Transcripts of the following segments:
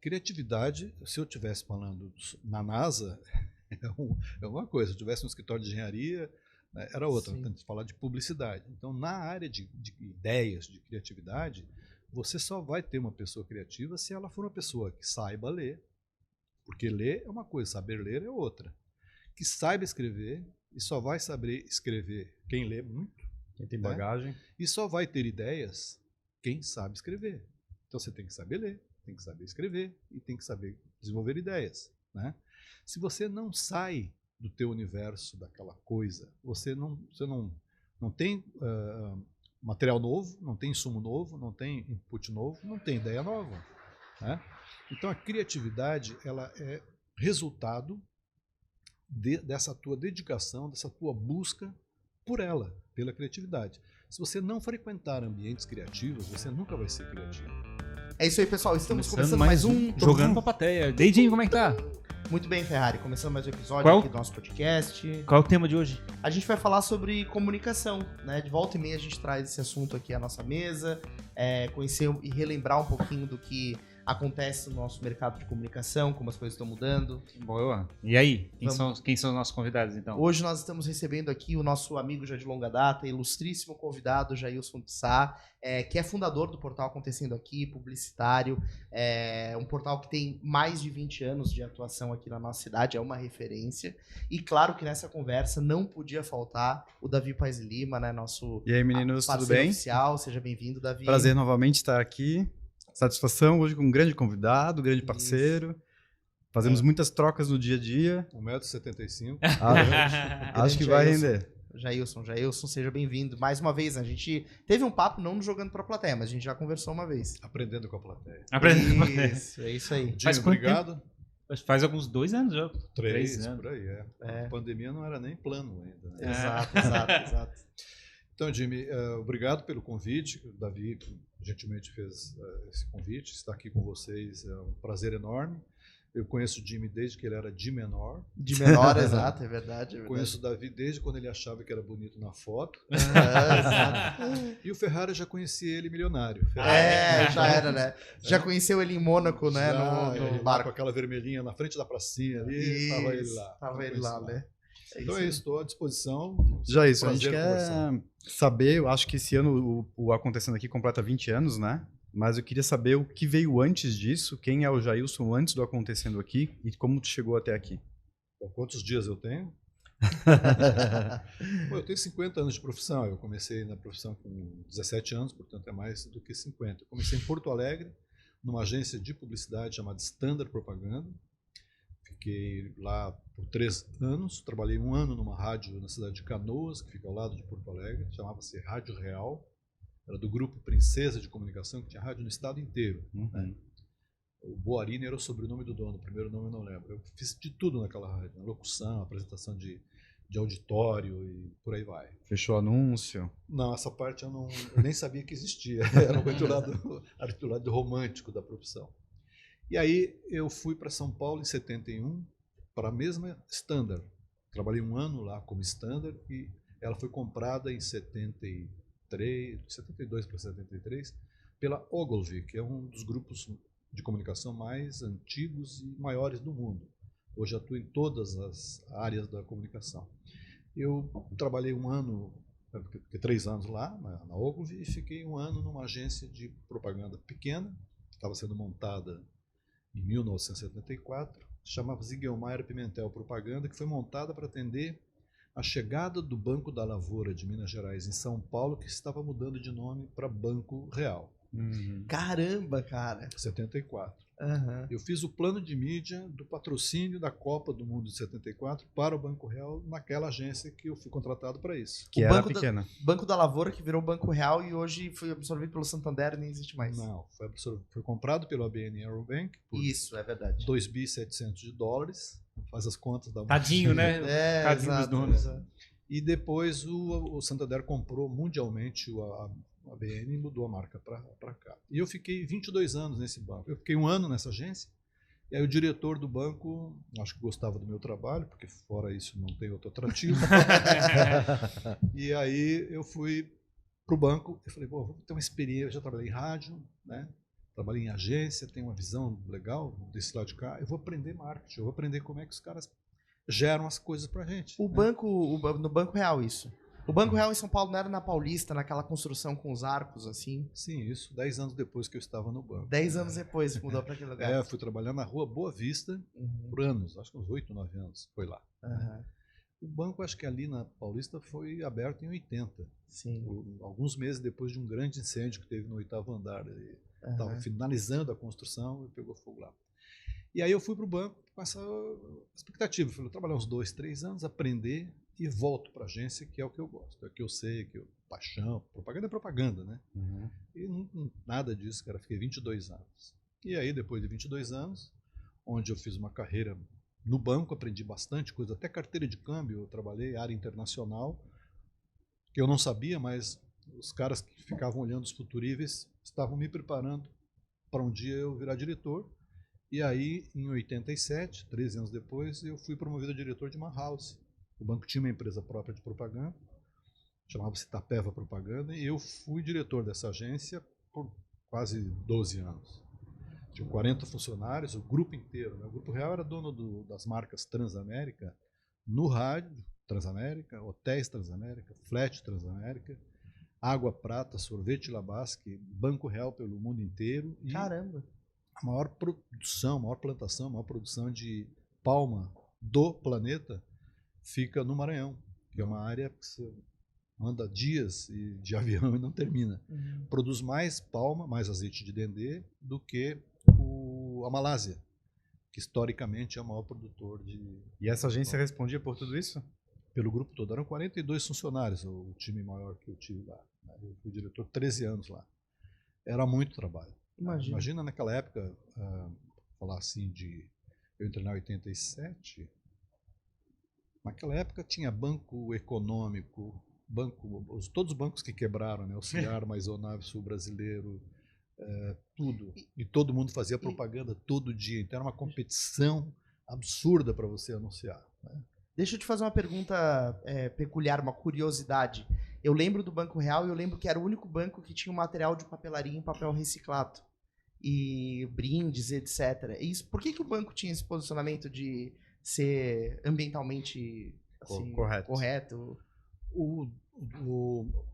criatividade, se eu estivesse falando na NASA, é uma coisa. Se eu tivesse um escritório de engenharia, né, era outra. Temos que falar de publicidade. Então, na área de ideias, de criatividade, você só vai ter uma pessoa criativa se ela for uma pessoa que saiba ler, porque ler é uma coisa, saber ler é outra. Que saiba escrever, e só vai saber escrever quem lê muito. Quem tem bagagem. E só vai ter ideias quem sabe escrever. Então você tem que saber ler, tem que saber escrever e tem que saber desenvolver ideias, né? Se você não sai do teu universo daquela coisa, você não tem material novo, não tem insumo novo, não tem input novo, não tem ideia nova, né? Então a criatividade, ela é resultado dessa tua dedicação, dessa tua busca por ela, pela criatividade. Se você não frequentar ambientes criativos, você nunca vai ser criativo. É isso aí, pessoal. Estamos começando mais um... Jogando pra plateia. Deidinho, como é que tá? Muito bem, Ferrari. Começando mais um episódio aqui do nosso podcast. Qual é o tema de hoje? A gente vai falar sobre comunicação, né? De volta e meia a gente traz esse assunto aqui à nossa mesa, conhecer e relembrar um pouquinho do que acontece no nosso mercado de comunicação, como as coisas estão mudando. Boa. E aí? Quem são os nossos convidados, então? Hoje nós estamos recebendo aqui o nosso amigo já de longa data, ilustríssimo convidado, Jailson de Sá, que é fundador do portal Acontecendo Aqui, publicitário, um portal que tem mais de 20 anos de atuação aqui na nossa cidade, é uma referência. E claro que nessa conversa não podia faltar o Davi Paes Lima, né, nosso E aí, meninos, tudo bem? oficial. Seja bem-vindo, Davi. Prazer novamente estar aqui. Satisfação hoje com um grande convidado, grande parceiro. Fazemos muitas trocas no dia a dia. 1,75 m. Acho que vai render. Jailson, seja bem-vindo. Mais uma vez, a gente teve um papo não no Jogando pra Plateia, mas a gente já conversou uma vez. Aprendendo com a plateia. Isso, é isso aí. Jimmy, obrigado. Faz alguns 2 anos já. 3 anos. Por aí, A pandemia não era nem plano ainda. Né? Exato. Então, Jimmy, obrigado pelo convite. O Davi gentilmente fez esse convite. Estar aqui com vocês é um prazer enorme. Eu conheço o Jimmy desde que ele era de menor. De menor, exato, é verdade. Conheço o Davi desde quando ele achava que era bonito na foto. Exato. E o Ferrari, eu já conheci ele milionário. Já era, né? Já conheceu ele em Mônaco, né? No barco. Com aquela vermelhinha na frente da pracinha ali. Tava ele lá, né? Então é isso, estou à disposição. Já isso, a gente quer saber, eu acho que esse ano o Acontecendo Aqui completa 20 anos, né? Mas eu queria saber o que veio antes disso, quem é o Jailson antes do Acontecendo Aqui e como tu chegou até aqui. Bom, quantos dias eu tenho? Bom, eu tenho 50 anos de profissão, eu comecei na profissão com 17 anos, portanto é mais do que 50. Eu comecei em Porto Alegre, numa agência de publicidade chamada Standard Propaganda. Fiquei lá por 3 anos, trabalhei 1 ano numa rádio na cidade de Canoas, que fica ao lado de Porto Alegre, chamava-se Rádio Real, era do grupo Princesa de Comunicação, que tinha rádio no estado inteiro. Né? O Boarini era o sobrenome do dono, o primeiro nome eu não lembro. Eu fiz de tudo naquela rádio, locução, apresentação de auditório e por aí vai. Fechou anúncio? Não, essa parte eu nem sabia que existia, era o lado romântico da profissão. E aí eu fui para São Paulo em 71, para a mesma Standard. Trabalhei 1 ano lá como Standard e ela foi comprada em 72 para 73, pela Ogilvy, que é um dos grupos de comunicação mais antigos e maiores do mundo. Hoje atua em todas as áreas da comunicação. Eu trabalhei 1 ano, 3 anos lá na Ogilvy e fiquei 1 ano numa agência de propaganda pequena, que estava sendo montada em 1974, chamava Zigelmayer Pimentel Propaganda, que foi montada para atender a chegada do Banco da Lavoura de Minas Gerais em São Paulo, que estava mudando de nome para Banco Real. Caramba, cara! 74. Eu fiz o plano de mídia do patrocínio da Copa do Mundo de 74 para o Banco Real, naquela agência que eu fui contratado para isso. Que era pequena. Banco da Lavoura, que virou Banco Real e hoje foi absorvido pelo Santander e nem existe mais. Não, foi comprado pelo ABN AMRO por isso, é verdade. 2.700 de dólares. Faz as contas da... Tadinho, né? Tadinho dos donos. E depois o Santander comprou mundialmente a ABN e mudou a marca para cá. E eu fiquei 22 anos nesse banco. Eu fiquei 1 ano nessa agência. E aí o diretor do banco, acho que gostava do meu trabalho, porque fora isso não tem outro atrativo. E aí eu fui para o banco e falei, vou ter uma experiência, eu já trabalhei em rádio, né? trabalhei em agência, tenho uma visão legal desse lado de cá, eu vou aprender marketing, eu vou aprender como é que os caras geram as coisas pra gente. No Banco Real, isso. O Banco Real em São Paulo não era na Paulista, naquela construção com os arcos, assim? Sim, isso 10 anos depois que eu estava no banco. 10 anos depois mudou para aquele lugar. Fui trabalhar na rua Boa Vista por anos, acho que uns 8, 9 anos, foi lá. O banco, acho que ali na Paulista, foi aberto em 80. Sim. Alguns meses depois de um grande incêndio que teve no 8º andar. Estava finalizando a construção e pegou fogo lá. E aí eu fui para o banco com essa expectativa. Falei, trabalhar uns 2, 3 anos, aprender e volto para a agência, que é o que eu gosto, é o que eu sei, que eu paixão. Propaganda é propaganda, né? E nada disso, cara. Fiquei 22 anos. E aí, depois de 22 anos, onde eu fiz uma carreira no banco, aprendi bastante coisa, até carteira de câmbio, eu trabalhei, área internacional, que eu não sabia, mas os caras que ficavam olhando os futuríveis estavam me preparando para um dia eu virar diretor. E aí, em 87, 13 anos depois, eu fui promovido a diretor de uma house. O banco tinha uma empresa própria de propaganda, chamava-se Itapeva Propaganda, e eu fui diretor dessa agência por quase 12 anos. Tinha 40 funcionários, o grupo inteiro. Né? O Grupo Real era dono das marcas Transamérica, no rádio, Transamérica, Hotéis Transamérica, Flat Transamérica, Água Prata, Sorvete Labasque, Banco Real pelo mundo inteiro. E caramba! a maior produção, maior plantação, maior produção de palma do planeta fica no Maranhão, que é uma área que você anda dias de avião e não termina. Produz mais palma, mais azeite de dendê do que a Malásia, que historicamente é o maior produtor de... E essa agência respondia por tudo isso? Pelo grupo todo. Eram 42 funcionários, o time maior que eu tive lá. Eu fui diretor 13 anos lá. Era muito trabalho. Imagina naquela época, falar assim de... Eu entrei em 87... Naquela época tinha banco econômico, todos os bancos que quebraram, né? Auxiliar, Maisonave, Sul Brasileiro, tudo. E todo mundo fazia propaganda todo dia. Então era uma competição absurda para você anunciar. Né? Deixa eu te fazer uma pergunta peculiar, uma curiosidade. Eu lembro do Banco Real e eu lembro que era o único banco que tinha um material de papelaria em papel reciclado. E brindes, etc. Por que o banco tinha esse posicionamento de ser ambientalmente assim, correto? O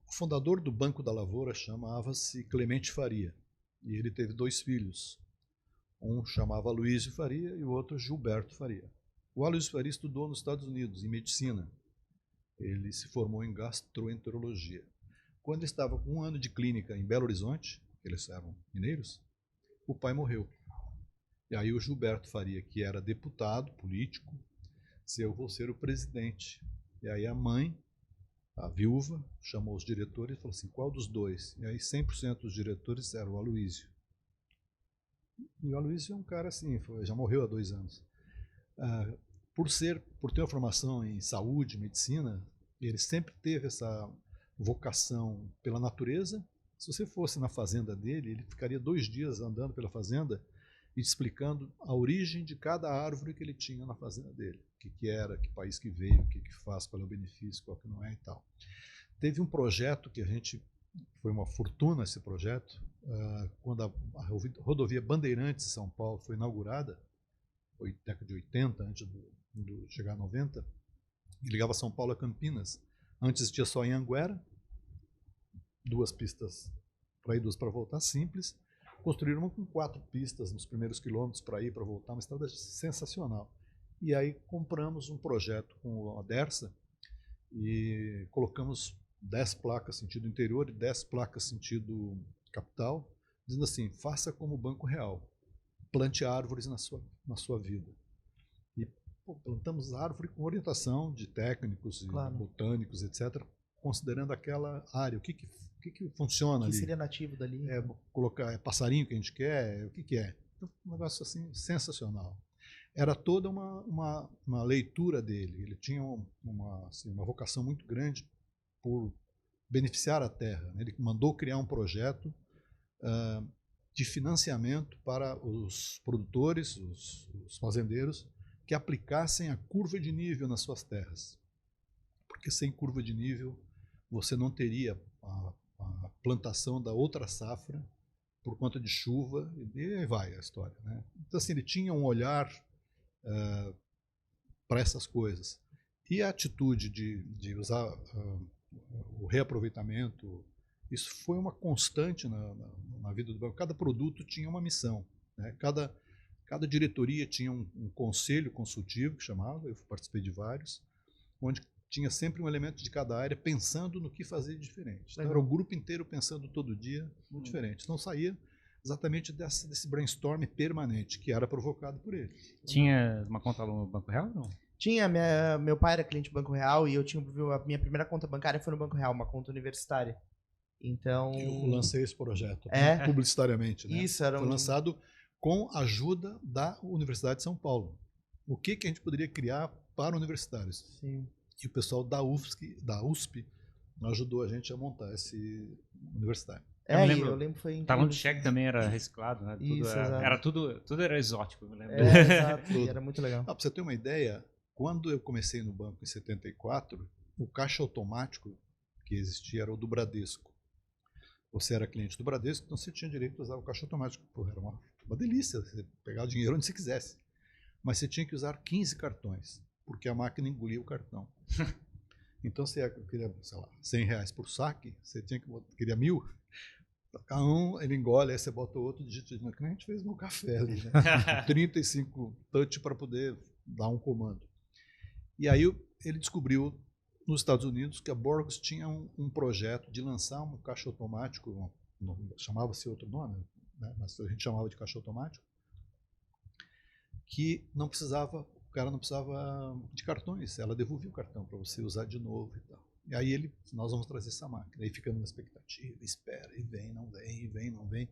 fundador do Banco da Lavoura chamava-se Clemente Faria. E ele teve 2 filhos. Um chamava Aloysio Faria e o outro Gilberto Faria. O Aloysio Faria estudou nos Estados Unidos, em medicina. Ele se formou em gastroenterologia. Quando ele estava com 1 ano de clínica em Belo Horizonte, eles eram mineiros, o pai morreu. E aí o Gilberto Faria, que era deputado, político, disse, eu vou ser o presidente. E aí a mãe, a viúva, chamou os diretores e falou assim, qual dos dois? E aí 100% dos diretores eram o Aloysio. E o Aloysio é um cara assim, já morreu há 2 anos. Por ter uma formação em saúde, medicina, ele sempre teve essa vocação pela natureza. Se você fosse na fazenda dele, ele ficaria 2 dias andando pela fazenda e explicando a origem de cada árvore que ele tinha na fazenda dele. O que era, que país que veio, o que faz, qual é o benefício, qual que não é e tal. Teve um projeto que foi uma fortuna esse projeto, quando a rodovia Bandeirantes de São Paulo foi inaugurada, foi década de 80, antes de chegar a 90, e ligava São Paulo a Campinas. Antes existia só em Anguera, 2 pistas para ir, 2 para voltar, simples. Construíram uma com 4 pistas nos primeiros quilômetros para ir e para voltar, uma estrada sensacional. E aí compramos um projeto com a Dersa e colocamos 10 placas sentido interior e 10 placas sentido capital, dizendo assim, faça como o Banco Real, plante árvores na sua vida. E plantamos árvore com orientação de técnicos, claro, botânicos, etc., considerando aquela área, o que funciona ali. O que seria nativo dali? Colocar passarinho que a gente quer, o que é. Então, um negócio assim sensacional. Era toda uma leitura dele. Ele tinha uma vocação muito grande por beneficiar a terra. Ele mandou criar um projeto de financiamento para os produtores, os fazendeiros, que aplicassem a curva de nível nas suas terras. Porque sem curva de nível você não teria a plantação da outra safra por conta de chuva, e aí vai a história, né? Então, assim, ele tinha um olhar para essas coisas. E a atitude de usar o reaproveitamento, isso foi uma constante na vida do banco. Cada produto tinha uma missão, né? Cada diretoria tinha um conselho consultivo, que chamava, eu participei de vários, onde tinha sempre um elemento de cada área pensando no que fazer de diferente. Então, era o grupo inteiro pensando todo dia no diferente. Então saía exatamente desse brainstorm permanente, que era provocado por ele. Tinha uma conta no Banco Real ou não? Tinha, meu pai era cliente do Banco Real e a minha primeira conta bancária foi no Banco Real, uma conta universitária. Então... Eu lancei esse projeto publicitariamente. Né? Isso, era foi lançado com a ajuda da Universidade de São Paulo. O que a gente poderia criar para universitários? Sim. E o pessoal da USP ajudou a gente a montar esse universitário. Eu lembro que foi incrível. Talão de cheque também era reciclado, né? Isso, Tudo era exótico, eu me lembro. Exato, era muito legal. Para você ter uma ideia, quando eu comecei no banco em 74, o caixa automático que existia era o do Bradesco. Você era cliente do Bradesco, então você tinha direito a usar o caixa automático. Pô, era uma delícia, você pegar o dinheiro onde você quisesse. Mas você tinha que usar 15 cartões, porque a máquina engolia o cartão. Então, você queria, sei lá, R$100 por saque, você queria 1.000, cada ele engole, aí você bota o outro digito, que nem a gente fez no café ali, né? 35 touch para poder dar um comando. E aí ele descobriu nos Estados Unidos que a Borges tinha um projeto de lançar um caixa automático, chamava-se outro nome, né? Mas a gente chamava de caixa automático, que não precisava, o cara não precisava de cartões, ela devolvia o cartão para você usar de novo e tal. E aí nós vamos trazer essa máquina. Aí ficamos na expectativa, espera, e vem, não vem, e vem, não vem.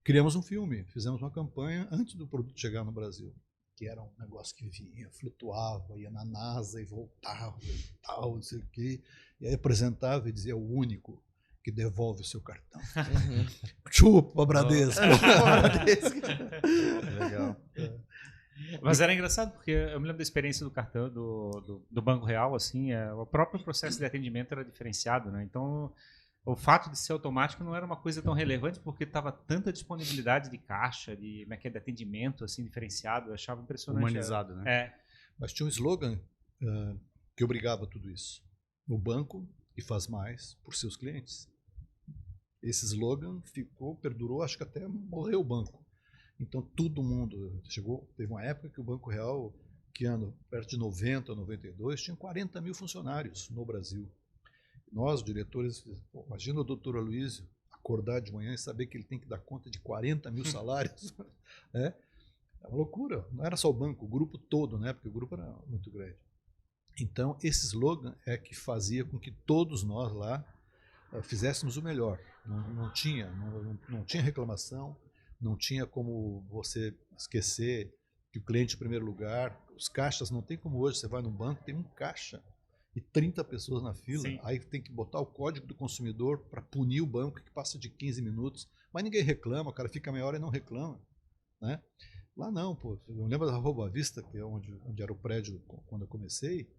Criamos um filme, fizemos uma campanha antes do produto chegar no Brasil, que era um negócio que vinha, flutuava, ia na NASA e voltava e tal, não sei o quê. E aí apresentava e dizia, o único que devolve o seu cartão. Chupa, Bradesco! Legal. Mas era engraçado, porque eu me lembro da experiência do cartão do Banco Real, assim, o próprio processo de atendimento era diferenciado, né? Então, o fato de ser automático não era uma coisa tão relevante, porque estava tanta disponibilidade de caixa, de atendimento, assim, diferenciado, eu achava impressionante. Humanizado, né? Mas tinha um slogan que obrigava tudo isso. O banco que faz mais por seus clientes. Esse slogan perdurou, acho que até morreu o banco. Então todo mundo teve uma época que o Banco Real, que ano perto de 90, 92, tinha 40 mil funcionários no Brasil. Nós, diretores, imagina o doutor Aloysio acordar de manhã e saber que ele tem que dar conta de 40 mil salários. É uma loucura. Não era só o banco, o grupo todo, né? Porque o grupo era muito grande. Então, esse slogan é que fazia com que todos nós lá fizéssemos o melhor. Não tinha reclamação, não tinha como você esquecer que o cliente em primeiro lugar. Os caixas, não tem como hoje, você vai no banco, tem um caixa e 30 pessoas na fila. Sim. Aí tem que botar o código do consumidor para punir o banco, que passa de 15 minutos. Mas ninguém reclama, o cara fica meia hora e não reclama, né? Lá não, pô. Eu lembro da Rua Boa Vista, que é onde era o prédio quando eu comecei.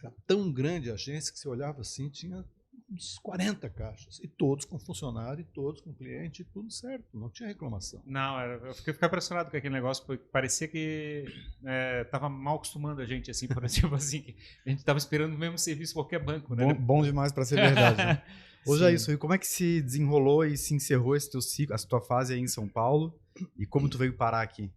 Era tão grande a agência que você olhava assim, tinha uns 40 caixas. E todos com funcionário, e todos com cliente, e tudo certo. Não tinha reclamação. Não, eu fiquei impressionado com aquele negócio, porque parecia que estava mal acostumando a gente, assim, por exemplo, assim, que a gente estava esperando o mesmo serviço em qualquer banco, né? Bom demais para ser verdade, né? Hoje é isso. E como é que se desenrolou e se encerrou esse teu ciclo, a tua fase aí em São Paulo? E como tu veio parar aqui?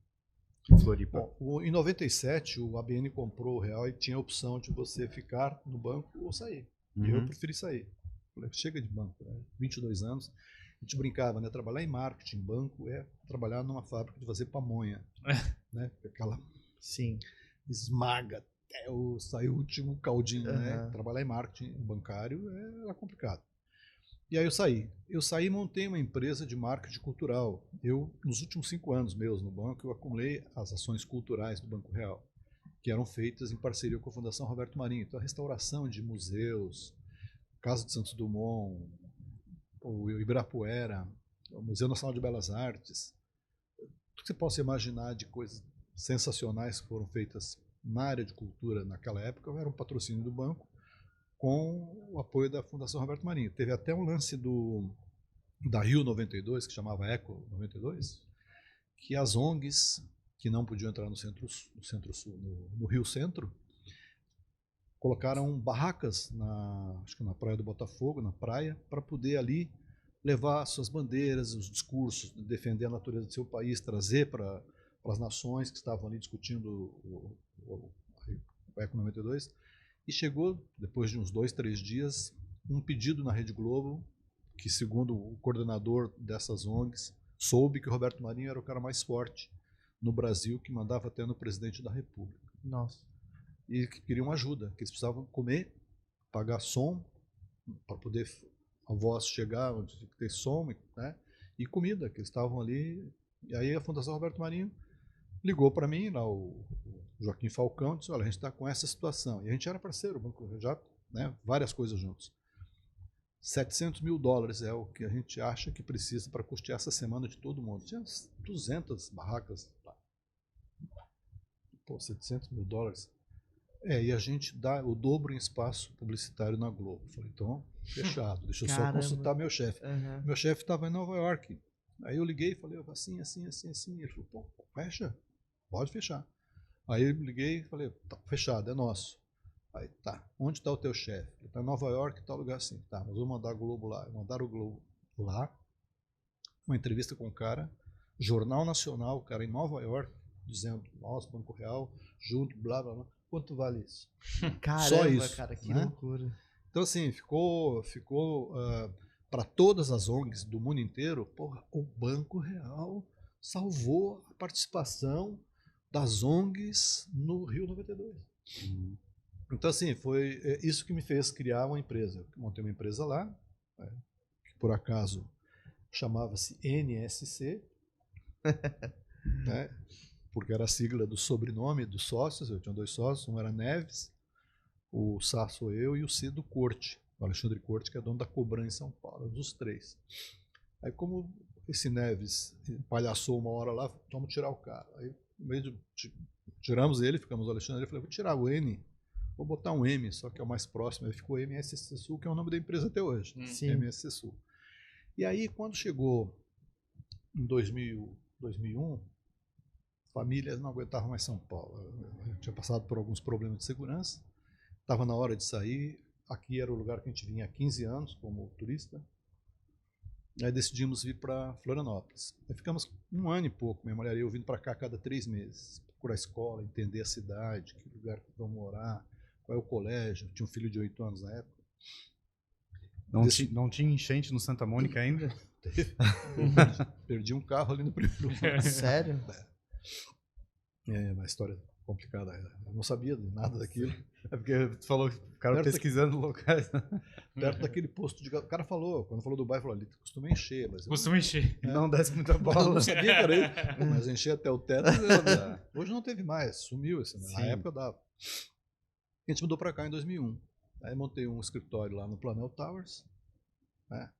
Floripa. Bom, em 97, o ABN comprou o Real e tinha a opção de você ficar no banco ou sair. E eu preferi sair. Falei, chega de banco, né? 22 anos. A gente brincava, né? Trabalhar em marketing, banco, é trabalhar numa fábrica de fazer pamonha. Né? Aquela esmaga até sair o último caldinho. Né? Trabalhar em marketing bancário era complicado. E aí eu saí. E montei uma empresa de marketing cultural. Nos últimos 5 anos meus no banco, eu acumulei as ações culturais do Banco Real, que eram feitas em parceria com a Fundação Roberto Marinho. Então, a restauração de museus, Casa de Santos Dumont, o Ibirapuera, o Museu Nacional de Belas Artes, tudo que você possa imaginar de coisas sensacionais que foram feitas na área de cultura naquela época, era um patrocínio do banco, com o apoio da Fundação Roberto Marinho. Teve até um lance do da Rio 92, que chamava Eco 92, que as ONGs que não podiam entrar no Centro-Sul, no Rio Centro, colocaram barracas acho que na Praia do Botafogo, na praia, para poder ali levar suas bandeiras, os discursos, defender a natureza do seu país, trazer para as nações que estavam ali discutindo o Eco 92. E chegou, depois de uns 2, 3 dias, um pedido na Rede Globo, que segundo o coordenador dessas ONGs, soube que o Roberto Marinho era o cara mais forte no Brasil, que mandava até no presidente da República. Nossa. E que queriam ajuda, que eles precisavam comer, pagar som, para poder a voz chegar onde tem que ter som, né? E comida, que eles estavam ali. E aí a Fundação Roberto Marinho ligou para mim, lá o Joaquim Falcão, disse, olha, a gente está com essa situação. E a gente era parceiro, já, né, várias coisas juntos. $700 mil é o que a gente acha que precisa para custear essa semana de todo mundo. Tinha 200 barracas lá. Pô, $700 mil. E a gente dá o dobro em espaço publicitário na Globo. Falei, então, fechado. Deixa eu só consultar meu chefe. Uhum. Meu chefe estava em Nova York. Aí eu liguei e falei, assim. Ele falou, pô, fecha. Pode fechar. Aí eu liguei e falei, tá, fechado, é nosso. Aí, tá, onde está o teu chefe? Ele está em Nova York, tal lugar assim. Tá, nós vamos mandar o Globo lá. Mandaram o Globo lá. Uma entrevista com o cara. Jornal Nacional, o cara em Nova York, dizendo, nossa, Banco Real, junto, blá, blá, blá. Quanto vale isso? Caramba, só isso, cara, que né? loucura. Então, assim, ficou para todas as ONGs do mundo inteiro, porra, o Banco Real salvou a participação das ONGs no Rio 92. Então, assim, foi isso que me fez criar uma empresa. Eu montei uma empresa lá, que por acaso chamava-se NSC, né? Porque era a sigla do sobrenome dos sócios. Eu tinha 2 sócios, um era Neves, o Sá sou eu, e o Cido Corte, o Alexandre Corte, que é dono da Cobran em São Paulo, dos 3. Aí, como esse Neves palhaçou uma hora lá, vamos tirar o cara. Aí, no meio tiramos ele, ficamos o Alexandre, eu falei, vou tirar o N, vou botar um M, só que é o mais próximo, aí ficou MSC Sul, que é o nome da empresa até hoje. Sim. MSC Sul. E aí, quando chegou em 2001, famílias não aguentavam mais São Paulo. Eu tinha passado por alguns problemas de segurança, estava na hora de sair. Aqui era o lugar que a gente vinha há 15 anos como turista. Aí decidimos vir para Florianópolis. Aí ficamos 1 ano e pouco, minha mulher e eu, vindo para cá a cada 3 meses. Procurar a escola, entender a cidade, que lugar que vão morar, qual é o colégio. Tinha um filho de 8 anos na época. Não tinha enchente no Santa Mônica ainda? Perdi um carro ali no primeiro ano. Sério? É uma história complicada. Eu não sabia de nada daquilo. É porque tu falou, ficaram pesquisando locais. Perto daquele posto de... O cara falou, quando falou do bairro, falou ali, costuma encher. Mas Costuma encher. Não desce muita eu bola. não sabia que era ele. Mas encher até o teto. Hoje não teve mais, sumiu. Assim, né? Na época dava. A gente mudou para cá em 2001. Aí montei um escritório lá no Planel Towers. Né?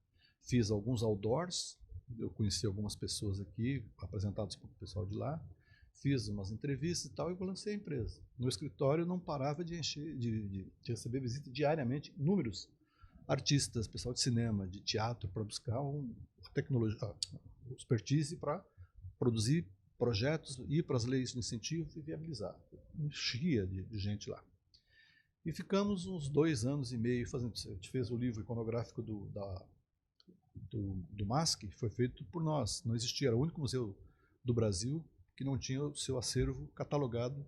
Fiz alguns outdoors. Eu conheci algumas pessoas aqui, apresentados para o pessoal de lá. Fiz umas entrevistas e tal, e eu lancei a empresa. No escritório não parava de encher, de receber visita diariamente, inúmeros artistas, pessoal de cinema, de teatro, para buscar a tecnologia, a expertise para produzir projetos, ir para as leis de incentivo e viabilizar. Enchia de gente lá. E ficamos uns 2 anos e meio fazendo isso. A gente fez o livro iconográfico do MASP, que foi feito por nós. Não existia, era o único museu do Brasil que não tinha o seu acervo catalogado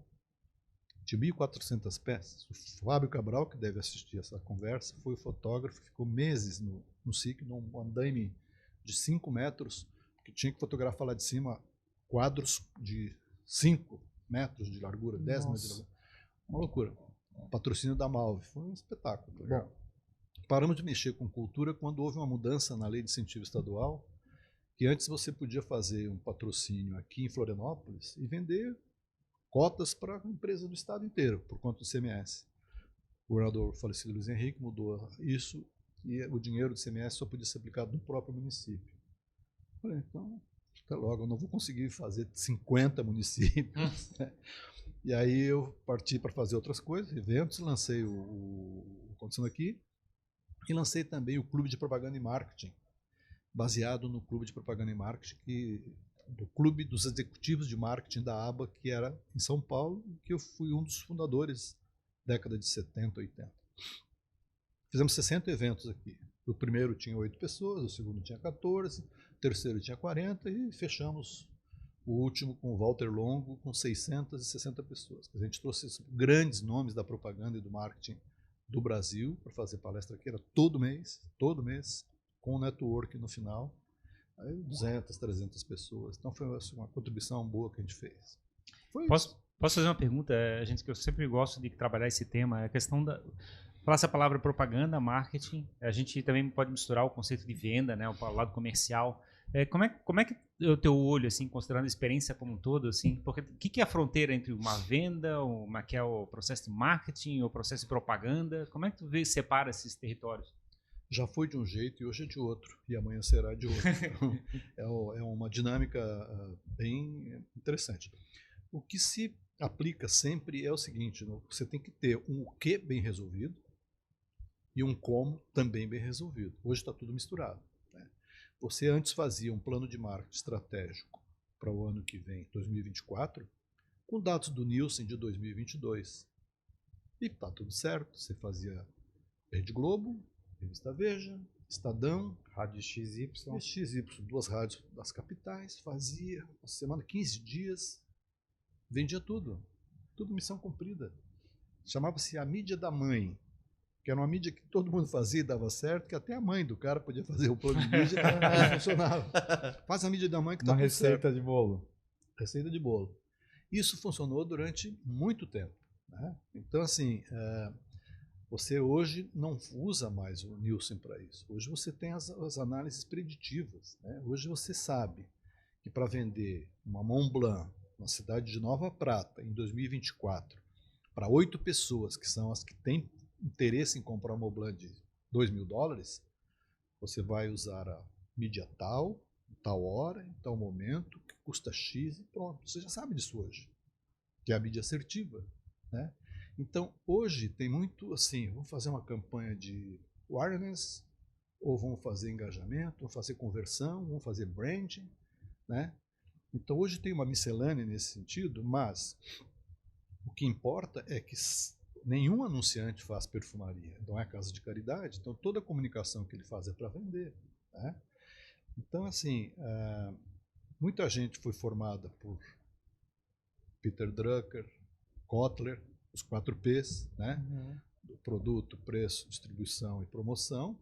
de 1.400 peças. O Fábio Cabral, que deve assistir essa conversa, foi o fotógrafo, ficou meses no SIC, num andaime de 5 metros, que tinha que fotografar lá de cima quadros de 5 metros de largura, 10 metros de largura. Uma loucura. Patrocínio da Malve. Foi um espetáculo. Bom, paramos de mexer com cultura quando houve uma mudança na lei de incentivo estadual, que antes você podia fazer um patrocínio aqui em Florianópolis e vender cotas para a empresa do estado inteiro, por conta do CMS. O governador falecido Luiz Henrique mudou isso e o dinheiro do CMS só podia ser aplicado no próprio município. Falei, então, até logo, eu não vou conseguir fazer 50 municípios. E aí eu parti para fazer outras coisas, eventos, lancei o Acontecendo Aqui e lancei também o Clube de Propaganda e Marketing, baseado no Clube de Propaganda e Marketing, do Clube dos Executivos de Marketing da ABA, que era em São Paulo, que eu fui um dos fundadores, década de 70, 80. Fizemos 60 eventos aqui. O primeiro tinha 8 pessoas, o segundo tinha 14, o terceiro tinha 40 e fechamos o último com o Walter Longo com 660 pessoas. A gente trouxe grandes nomes da propaganda e do marketing do Brasil para fazer palestra aqui, era todo mês, com um network no final. Aí 200, 300 pessoas. Então foi uma contribuição boa que a gente fez. Posso fazer uma pergunta? Que eu sempre gosto de trabalhar esse tema, é a questão da... Falar essa palavra propaganda, marketing, a gente também pode misturar o conceito de venda, né, o lado comercial. Como é que é o teu olho, assim, considerando a experiência como um todo, assim, porque o que é a fronteira entre uma venda, que é o processo de marketing, o processo de propaganda? Como é que tu separa esses territórios? Já foi de um jeito e hoje é de outro, e amanhã será de outro. Então, é uma dinâmica bem interessante. O que se aplica sempre é o seguinte, você tem que ter um o que bem resolvido e um como também bem resolvido. Hoje está tudo misturado. Né? Você antes fazia um plano de marketing estratégico para o ano que vem, 2024, com dados do Nielsen de 2022. E está tudo certo. Você fazia Rede Globo, Revista Veja, Estadão, Rádio XY, 2 rádios das capitais, fazia uma semana, 15 dias, vendia tudo missão cumprida. Chamava-se a mídia da mãe, que era uma mídia que todo mundo fazia e dava certo, que até a mãe do cara podia fazer o plano de mídia e funcionava. Faz a mídia da mãe que está tudo certo. Receita de bolo. Receita de bolo. Isso funcionou durante muito tempo. Né? Então, assim, você hoje não usa mais o Nielsen para isso. Hoje você tem as análises preditivas. Né? Hoje você sabe que para vender uma Mont Blanc na cidade de Nova Prata, em 2024, para 8 pessoas, que são as que têm interesse em comprar uma Mont Blanc de $2.000, você vai usar a mídia tal hora, em tal momento, que custa X e pronto. Você já sabe disso hoje, que é a mídia assertiva. Né? Então, hoje tem muito assim, vamos fazer uma campanha de awareness, ou vamos fazer engajamento, vamos fazer conversão, vamos fazer branding, né? Então, hoje tem uma miscelânea nesse sentido, mas o que importa é que nenhum anunciante faz perfumaria, não é casa de caridade, então toda a comunicação que ele faz é para vender. Né? Então, assim, muita gente foi formada por Peter Drucker, Kotler, os 4 Ps, né? Do produto, preço, distribuição e promoção,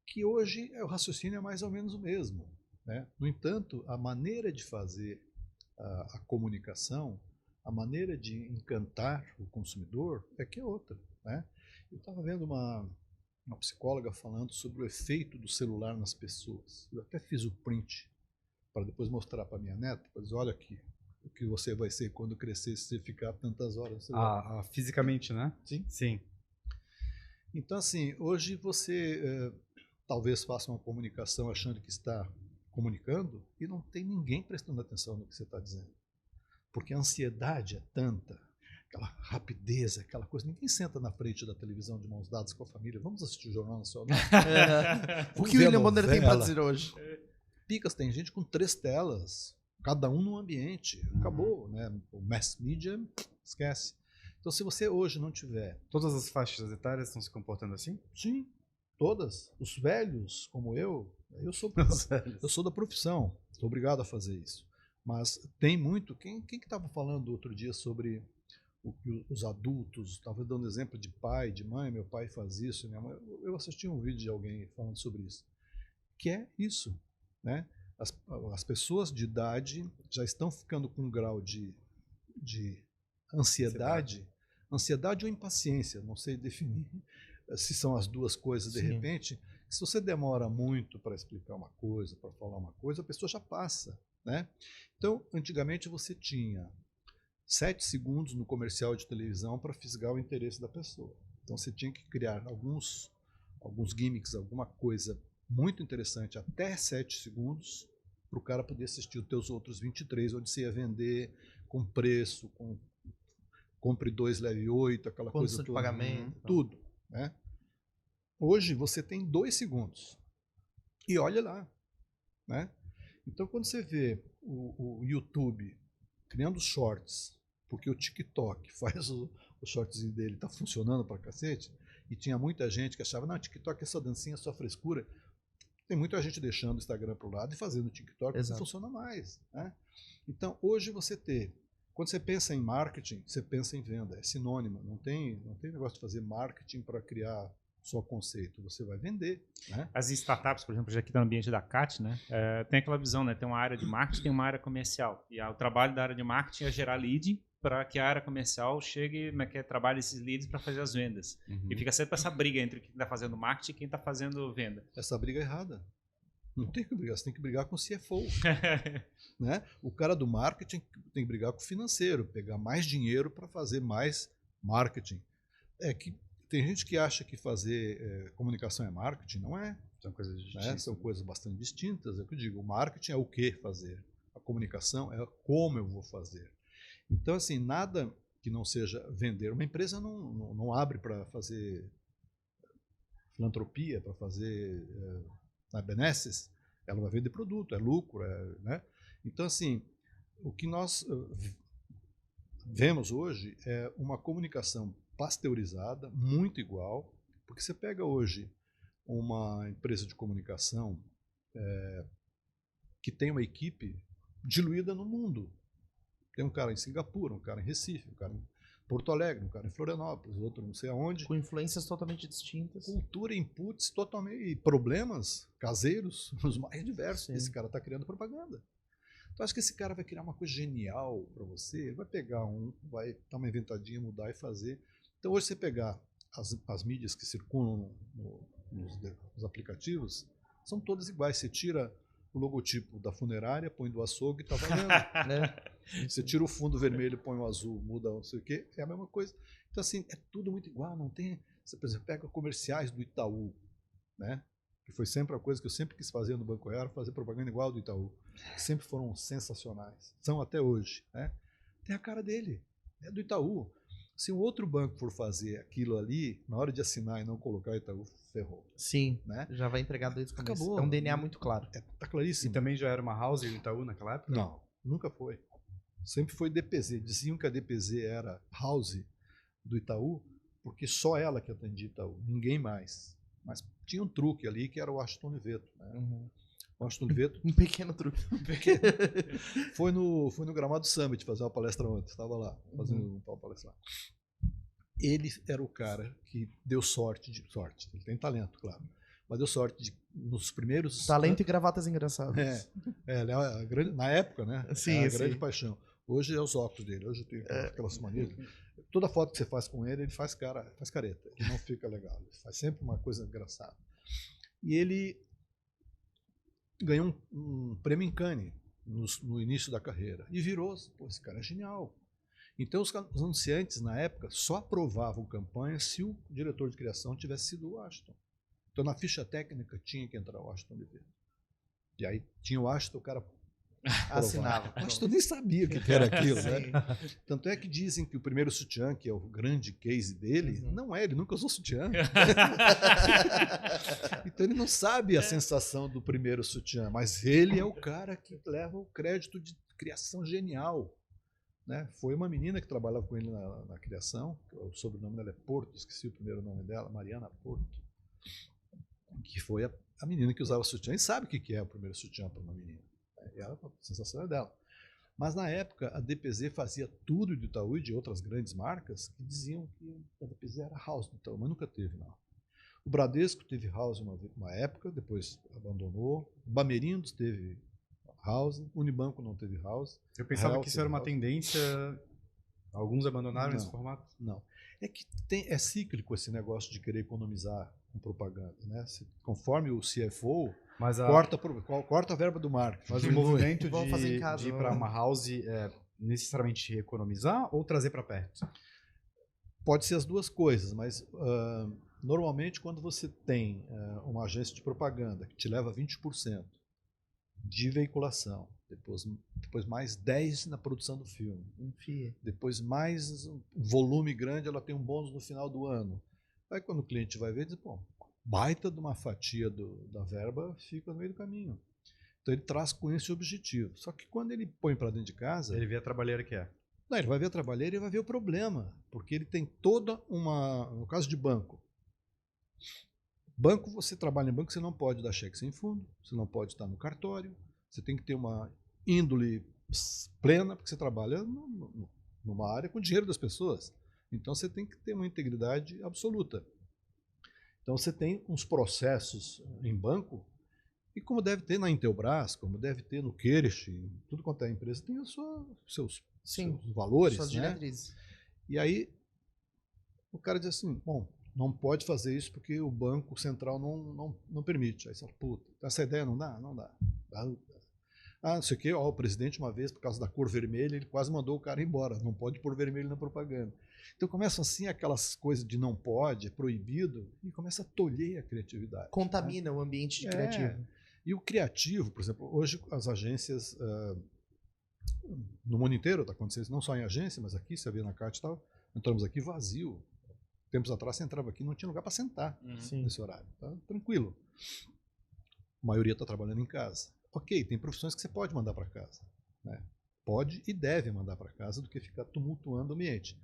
que hoje o raciocínio é mais ou menos o mesmo. Né? No entanto, a maneira de fazer a comunicação, a maneira de encantar o consumidor é que é outra. Né? Eu estava vendo uma psicóloga falando sobre o efeito do celular nas pessoas. Eu até fiz o print para depois mostrar para minha neta, pois olha aqui o que você vai ser quando crescer se você ficar tantas horas no celular. Fisicamente, né? Sim. Sim. Então, assim, hoje você talvez faça uma comunicação achando que está comunicando e não tem ninguém prestando atenção no que você está dizendo. Porque a ansiedade é tanta, aquela rapidez, aquela coisa. Ninguém senta na frente da televisão de mãos dadas com a família. Vamos assistir o Jornal Nacional. O que o William Bonner tem para dizer hoje? Picas, tem gente com 3 telas, cada um num ambiente. Acabou, né? O mass media, esquece. Então, se você hoje não tiver... Todas as faixas etárias estão se comportando assim? Sim, todas. Os velhos, como eu sou da profissão, sou obrigado a fazer isso. Mas tem muito... Quem que estava falando outro dia sobre os adultos? Estava dando exemplo de pai, de mãe. Meu pai faz isso, minha mãe... Eu assisti um vídeo de alguém falando sobre isso. Que é isso, né? As pessoas de idade já estão ficando com um grau de ansiedade ou impaciência, não sei definir se são as duas coisas de repente. Se você demora muito para explicar uma coisa, para falar uma coisa, a pessoa já passa. Né? Então, antigamente você tinha 7 segundos no comercial de televisão para fisgar o interesse da pessoa. Então você tinha que criar alguns gimmicks, alguma coisa muito interessante até 7 segundos para o cara poder assistir os teus outros 23, onde você ia vender com preço, com compre 2, leve 8, aquela coisa toda. De pagamento. Tudo. Né? Hoje você tem 2 segundos. E olha lá, né? Então, quando você vê o YouTube criando shorts, porque o TikTok faz o shortzinho dele, tá funcionando pra cacete, e tinha muita gente que achava, não, TikTok é só dancinha, só frescura. Tem muita gente deixando o Instagram pro lado e fazendo o TikTok, porque não funciona mais, né? Então, hoje quando você pensa em marketing, você pensa em venda, é sinônimo, não tem negócio de fazer marketing para criar só conceito, você vai vender, né? As startups, por exemplo, já aqui no ambiente da CAT, né, tem aquela visão, né, tem uma área de marketing, tem uma área comercial, e o trabalho da área de marketing é gerar lead para que a área comercial chegue, trabalhe esses leads para fazer as vendas. E fica sempre essa briga entre quem está fazendo marketing e quem está fazendo venda. Essa briga é errada. Não tem que brigar, você tem que brigar com o CFO. Né? O cara do marketing tem que brigar com o financeiro, pegar mais dinheiro para fazer mais marketing. É que tem gente que acha que fazer comunicação é marketing, não é. São coisas distintas. Né? São coisas bastante distintas. É o que eu digo, o marketing é o que fazer. A comunicação é como eu vou fazer. Então, assim, nada que não seja vender. Uma empresa não abre para fazer filantropia, para fazer benesses, ela vai vender produto, é lucro, né? Então, assim, o que nós vemos hoje é uma comunicação pasteurizada, muito igual, porque você pega hoje uma empresa de comunicação que tem uma equipe diluída no mundo. Tem um cara em Singapura, um cara em Recife, um cara em Porto Alegre, um cara em Florianópolis, outro não sei aonde. Com influências totalmente distintas. Cultura, inputs totalmente, e problemas caseiros, os mais diversos. Sim. Esse cara está criando propaganda. Então acho que esse cara vai criar uma coisa genial para você, ele vai pegar vai dar uma inventadinha, mudar e fazer. Então hoje você pegar as mídias que circulam nos aplicativos, são todas iguais. Você tira o logotipo da funerária, põe do açougue e tá valendo. Né? Você tira o fundo vermelho, põe o azul, muda não sei o quê, é a mesma coisa. Então, assim, é tudo muito igual, não tem... Você, por exemplo, pega comerciais do Itaú, né? Que foi sempre a coisa que eu sempre quis fazer no Banco Real, fazer propaganda igual do Itaú. Sempre foram sensacionais. São até hoje, né? Tem a cara dele, é do Itaú. Se o outro banco for fazer aquilo ali, na hora de assinar e não colocar Itaú, ferrou. Sim, né? Já vai entregar desde o começo. Acabou. É um DNA muito claro. Tá claríssimo. E também já era uma house do Itaú naquela época? Não, nunca foi. Sempre foi DPZ. Diziam que a DPZ era house do Itaú, porque só ela que atendia Itaú, ninguém mais. Mas tinha um truque ali que era o Washington Oliveto. Né? O Washington Oliveto... Um pequeno truque. Foi no Gramado Summit fazer uma palestra ontem. Estava lá, fazendo uma palestra lá. Ele era o cara que deu sorte. Ele tem talento, claro. Mas deu sorte nos primeiros... Talento e gravatas engraçadas. Na época, né? Sim, era a grande paixão. Hoje é os óculos dele. Hoje tem aquelas manias. Toda foto que você faz com ele faz careta. Ele não fica legal. Ele faz sempre uma coisa engraçada. E ele ganhou um prêmio em Cannes no início da carreira. E virou, pô, esse cara é genial. Então os anunciantes, na época, só aprovavam campanhas se o diretor de criação tivesse sido o Washington. Então na ficha técnica tinha que entrar o Washington Oliveto. E aí tinha o Washington, o cara assinava. O Washington nem sabia o que era aquilo, né? Tanto é que dizem que o primeiro sutiã, que é o grande case dele, não é, ele nunca usou sutiã. Então ele não sabe a sensação do primeiro sutiã, mas ele é o cara que leva o crédito de criação genial. Né? Foi uma menina que trabalhava com ele na criação, o sobrenome dela é Porto, esqueci o primeiro nome dela, Mariana Porto, que foi a menina que usava sutiã e sabe o que é o primeiro sutiã para uma menina. E a sensação é dela. Mas na época a DPZ fazia tudo do Itaú e de outras grandes marcas que diziam que a DPZ era house do Itaú, mas nunca teve, não. O Bradesco teve house uma época, depois abandonou. O Bamerindos teve house, o Unibanco não teve house. Eu pensava que isso era uma tendência, alguns abandonaram esse formato. Não. É que é cíclico esse negócio de querer economizar com propaganda, né? Conforme o CFO corta a verba do marketing. Mas o movimento de ir para uma house é necessariamente economizar ou trazer para perto? Pode ser as duas coisas, mas normalmente quando você tem uma agência de propaganda que te leva 20% de veiculação, depois mais 10% na produção do filme, depois mais um volume grande, ela tem um bônus no final do ano. Aí quando o cliente vai ver, diz, bom, baita de uma fatia da verba fica no meio do caminho. Então ele traz com esse objetivo. Só que quando ele põe para dentro de casa, Ele vê a trabalheira que é. não, ele vai ver a trabalheira e vai ver o problema, porque ele tem toda uma... No caso de banco, você trabalha em banco, você não pode dar cheque sem fundo, você não pode estar no cartório, você tem que ter uma índole plena, porque você trabalha numa área com dinheiro das pessoas. Então você tem que ter uma integridade absoluta. Então você tem uns processos em banco, e como deve ter na Intelbras, como deve ter no Queires, tudo quanto é empresa, tem seus valores, Suas né? diretrizes. E aí o cara diz assim, bom, não pode fazer isso porque o Banco Central não permite. Aí você fala, puta, essa ideia não dá? Não dá. Ah, não sei o quê, ó, o presidente uma vez, por causa da cor vermelha, ele quase mandou o cara embora, não pode pôr vermelho na propaganda. Então começam assim aquelas coisas de não pode, é proibido, e começa a tolher a criatividade. Contamina o ambiente criativo. E o criativo, por exemplo, hoje as agências, no mundo inteiro está acontecendo isso, não só em agência, mas aqui, você vê na CAT e tal, entramos aqui vazio. Tempos atrás você entrava aqui, não tinha lugar para sentar nesse horário. Tá tranquilo. A maioria está trabalhando em casa. Ok, tem profissões que você pode mandar para casa. Né? Pode e deve mandar para casa do que ficar tumultuando o ambiente.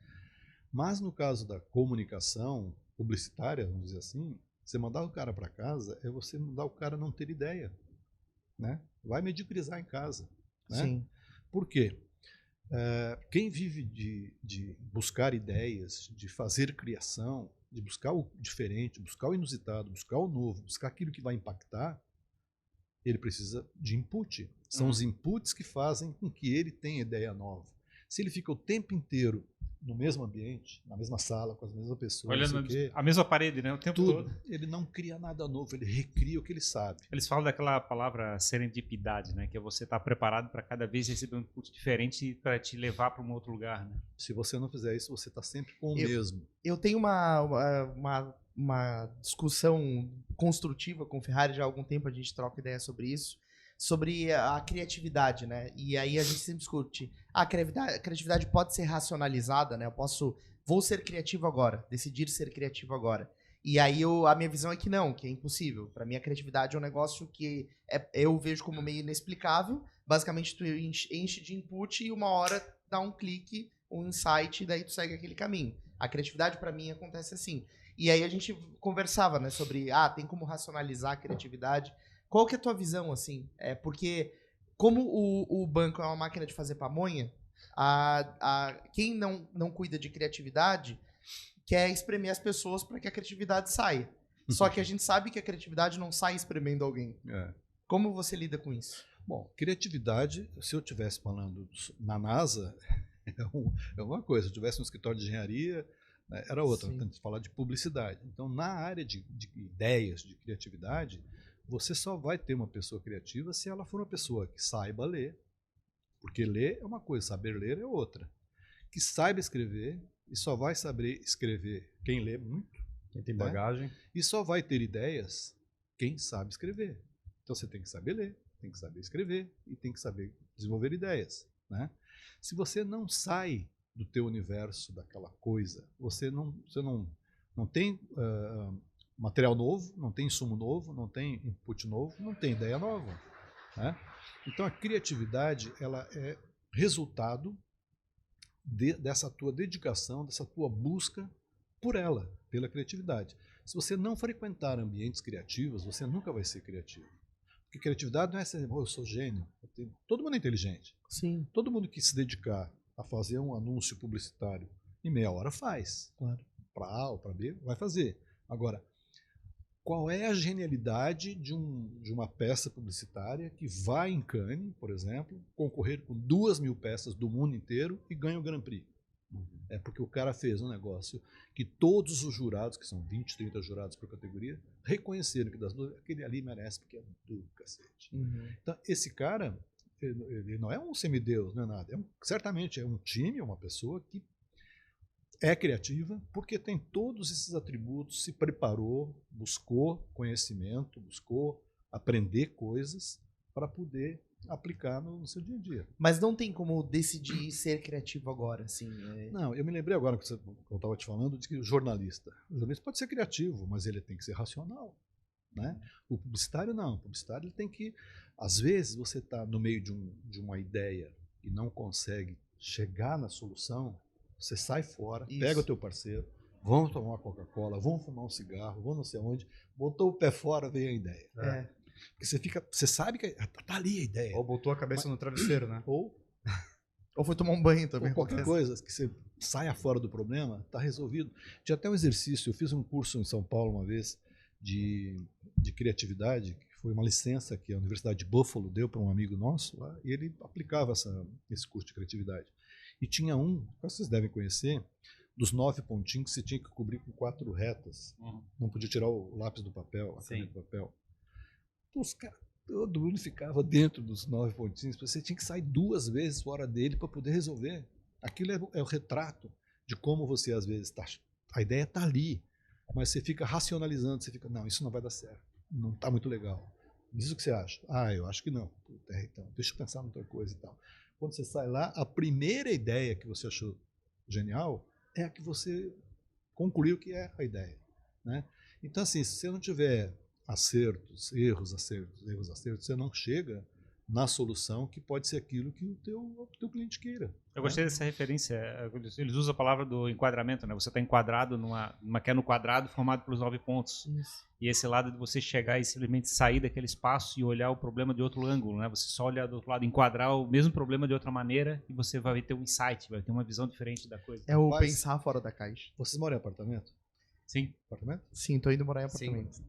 Mas no caso da comunicação publicitária, vamos dizer assim, você mandar o cara para casa é você mandar o cara não ter ideia. Né? Vai mediocrizar em casa. Né? Sim. Por quê? Quem vive de buscar ideias, de fazer criação, de buscar o diferente, buscar o inusitado, buscar o novo, buscar aquilo que vai impactar, ele precisa de input. São os inputs que fazem com que ele tenha ideia nova. Se ele fica o tempo inteiro no mesmo ambiente, na mesma sala, com as mesmas pessoas, olhando a mesma parede, né? O tempo todo. Ele não cria nada novo, ele recria o que ele sabe. Eles falam daquela palavra serendipidade, né? Que é você estar preparado para cada vez receber um input diferente para te levar para um outro lugar, né? Se você não fizer isso, você está sempre com o mesmo. Eu tenho uma discussão construtiva com o Ferrari, já há algum tempo a gente troca ideia sobre isso, sobre a criatividade, né? E aí a gente sempre discute, a criatividade pode ser racionalizada, né? Vou ser criativo agora, decidir ser criativo agora. E aí a minha visão é que não, que é impossível. Para mim a criatividade é um negócio que eu vejo como meio inexplicável. Basicamente tu enche de input e uma hora dá um clique, um insight, e daí tu segue aquele caminho. A criatividade para mim acontece assim. E aí a gente conversava, né, sobre, tem como racionalizar a criatividade. Qual que é a tua visão, assim? Porque como o banco é uma máquina de fazer pamonha, quem não cuida de criatividade quer espremer as pessoas para que a criatividade saia. Só que a gente sabe que a criatividade não sai espremendo alguém. Como você lida com isso? Bom, criatividade, se eu estivesse falando na NASA, é uma coisa. Se eu tivesse um escritório de engenharia, né, era outra. Temos que falar de publicidade. Então, na área de ideias, de criatividade, você só vai ter uma pessoa criativa se ela for uma pessoa que saiba ler, porque ler é uma coisa, saber ler é outra. Que saiba escrever, e só vai saber escrever quem lê muito. Quem tem bagagem. E só vai ter ideias quem sabe escrever. Então você tem que saber ler, tem que saber escrever e tem que saber desenvolver ideias. Né? Se você não sai do teu universo, daquela coisa, você não tem material novo, não tem insumo novo, não tem input novo, não tem ideia nova. Né? Então a criatividade ela é resultado dessa tua dedicação, dessa tua busca por ela, pela criatividade. Se você não frequentar ambientes criativos, você nunca vai ser criativo. Porque criatividade não é ser, eu sou gênio. Todo mundo é inteligente. Sim. Todo mundo que se dedicar a fazer um anúncio publicitário em meia hora faz. Claro. Para A ou para B, vai fazer. Agora, qual é a genialidade de uma peça publicitária que vai em Cannes, por exemplo, concorrer com 2.000 peças do mundo inteiro e ganha o Grand Prix? É porque o cara fez um negócio que todos os jurados, que são 20, 30 jurados por categoria, reconheceram que das duas, aquele ali merece porque é do cacete. Então, esse cara, ele não é um semideus, não é nada. Certamente é um time, é uma pessoa que é criativa porque tem todos esses atributos, se preparou, buscou conhecimento, buscou aprender coisas para poder aplicar no seu dia a dia. Mas não tem como decidir ser criativo agora, assim? Não, eu me lembrei agora que eu estava te falando de que o jornalista pode ser criativo, mas ele tem que ser racional. né? O publicitário não. O publicitário ele tem que... Às vezes você está no meio de uma ideia e não consegue chegar na solução, você sai fora, pega o teu parceiro, vamos tomar uma Coca-Cola, vamos fumar um cigarro, vamos não sei onde, botou o pé fora, veio a ideia. Porque você sabe que tá ali a ideia. Ou botou a cabeça no travesseiro, né? Ou foi tomar um banho também. Ou qualquer coisa que você saia fora do problema, está resolvido. Tinha até um exercício, eu fiz um curso em São Paulo uma vez de criatividade, que foi uma licença que a Universidade de Buffalo deu para um amigo nosso lá, e ele aplicava esse curso de criatividade. E tinha que vocês devem conhecer, dos 9 pontinhos que você tinha que cobrir com 4 retas. Não podia tirar o lápis do papel, a caneta do papel. Então, os caras, todo mundo ficava dentro dos 9 pontinhos. Você tinha que sair 2 vezes fora dele para poder resolver. Aquilo é o retrato de como você, às vezes, a ideia está ali, mas você fica racionalizando, você fica, não, isso não vai dar certo, não está muito legal. Diz o que você acha. Eu acho que não. Então, deixa eu pensar em outra coisa e tal. Quando você sai lá, a primeira ideia que você achou genial é a que você concluiu que é a ideia, né? Então, assim, se você não tiver acertos, erros, você não chega na solução que pode ser aquilo que o teu cliente queira. Eu gostei dessa referência. Eles usam a palavra do enquadramento, né? Você está enquadrado numa que é no quadrado formado pelos 9 pontos. Isso. E esse lado de você chegar e simplesmente sair daquele espaço e olhar o problema de outro ângulo, né? Você só olha do outro lado, enquadrar o mesmo problema de outra maneira e você vai ter um insight, vai ter uma visão diferente da coisa. É o pensar fora da caixa. Vocês moram em apartamento? Sim. Apartamento? Sim, tô indo morar em apartamento. Sim.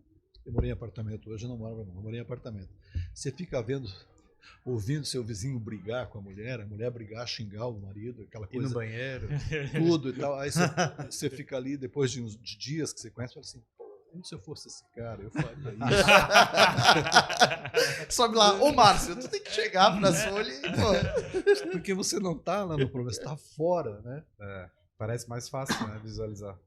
Eu morei em apartamento, hoje eu não moro, não. Eu morei em apartamento. Você fica ouvindo seu vizinho brigar com a mulher brigar, xingar o marido, aquela coisa. Ir no banheiro. Tudo e tal. Aí você fica ali, depois de uns dias que você conhece, fala assim, se eu fosse esse cara, eu faria isso. Sobe lá, ô Márcio, tu tem que chegar pra Soli. Porque você não tá lá no problema, você tá fora, né? Parece mais fácil, né, visualizar.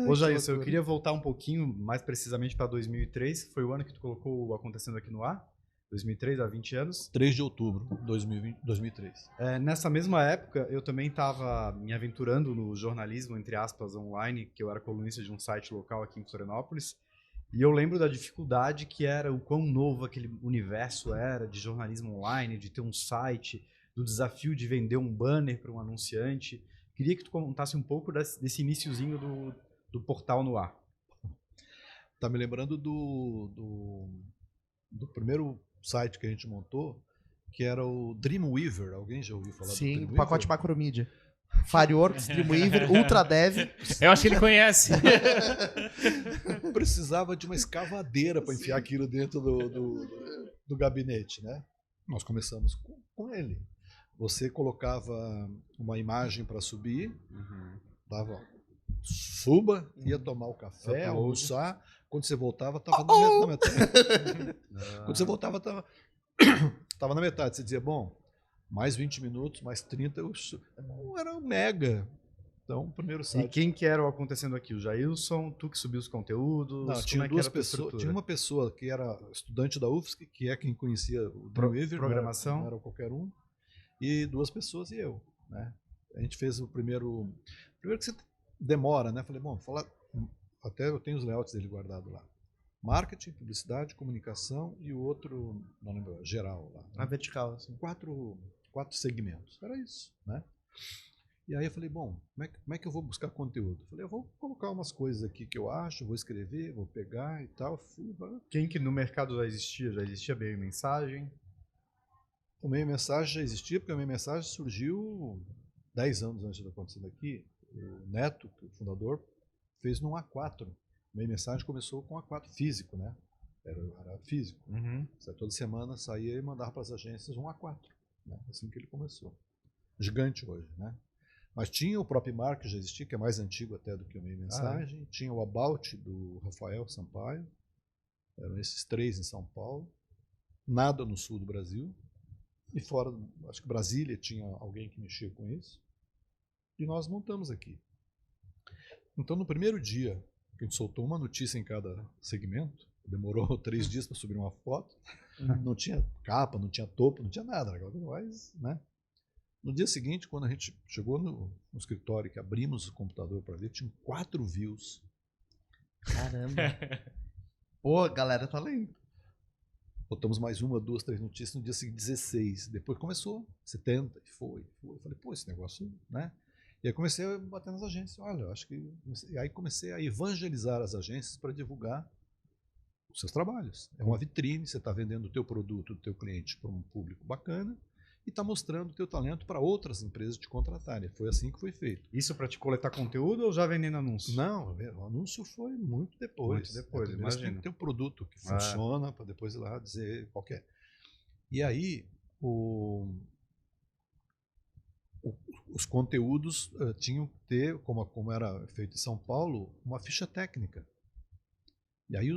Ô Jailson, eu queria voltar um pouquinho, mais precisamente para 2003, que foi o ano que tu colocou o Acontecendo Aqui no Ar. 2003, há 20 anos. 3 de outubro de 2003. Nessa mesma época, eu também estava me aventurando no jornalismo, entre aspas, online, que eu era colunista de um site local aqui em Florianópolis. E eu lembro da dificuldade que era, o quão novo aquele universo era de jornalismo online, de ter um site, do desafio de vender um banner para um anunciante. Queria que tu contasse um pouco desse iniciozinho do portal no ar. Tá me lembrando do primeiro site que a gente montou, que era o Dreamweaver. Alguém já ouviu falar do Dreamweaver? Sim, pacote Macromedia. Fireworks, Dreamweaver, Ultradev. Eu acho que ele conhece. Precisava de uma escavadeira para enfiar aquilo dentro do gabinete, né? Nós começamos com ele. Você colocava uma imagem para subir, dava suba, ia tomar o café, almoçar. Quando você voltava, estava na metade. Quando você voltava, estava na metade. Você dizia, bom, mais 20 minutos, mais 30, era um mega. Então, o primeiro site. E quem que era o Acontecendo Aqui? O Jailson? Tu que subiu os conteúdos? Não, tinha 2 pessoas. Tinha uma pessoa que era estudante da UFSC, que é quem conhecia o Dreamweaver, programação. Não era qualquer um. E 2 pessoas e eu, né? A gente fez o primeiro que você demora, né? Falei, bom, até eu tenho os layouts dele guardado lá. Marketing, publicidade, comunicação e o outro, não lembro, geral lá. Né? Na vertical, assim. 4 segmentos. Era isso, né? E aí eu falei, bom, como é que eu vou buscar conteúdo? Eu falei, eu vou colocar umas coisas aqui que eu acho, vou escrever, vou pegar e tal. Quem que no mercado já existia? Já existia meio mensagem? O meio mensagem já existia, porque o meio mensagem surgiu 10 anos antes de acontecer aqui. O Neto, o fundador, fez num A4. O meio mensagem começou com A4 físico, né? Era físico. Toda semana saía e mandava para as agências um A4. Né? Assim que ele começou. Gigante hoje, né? Mas tinha o próprio Mar, que já existia, que é mais antigo até do que o meio mensagem. Tinha o About, do Rafael Sampaio. Eram esses 3 em São Paulo. Nada no sul do Brasil. E fora, acho que Brasília tinha alguém que mexia com isso. E nós montamos aqui. Então, no primeiro dia, que a gente soltou uma notícia em cada segmento, demorou 3 dias para subir uma foto, não tinha capa, não tinha topo, não tinha nada, mas, né? No dia seguinte, quando a gente chegou no escritório, que abrimos o computador para ver, tinha 4 views. Caramba. Pô, a galera tá lendo. Botamos mais uma, duas, três notícias, no dia seguinte 16. Depois começou 70, e foi. Eu falei, pô, esse negócio, né? E aí comecei a bater nas agências. Olha, eu acho que... E aí comecei a evangelizar as agências para divulgar os seus trabalhos. É uma vitrine, você está vendendo o teu produto, o teu cliente para um público bacana e está mostrando o teu talento para outras empresas te contratarem. Foi assim que foi feito. Isso para te coletar conteúdo ou já vendendo anúncio? Não, o anúncio foi muito depois. Muito depois, Primeiro você tem imagino. que ter um produto que funciona para depois ir lá dizer qual que é. E aí, os conteúdos tinham que ter, como era feito em São Paulo, uma ficha técnica. E aí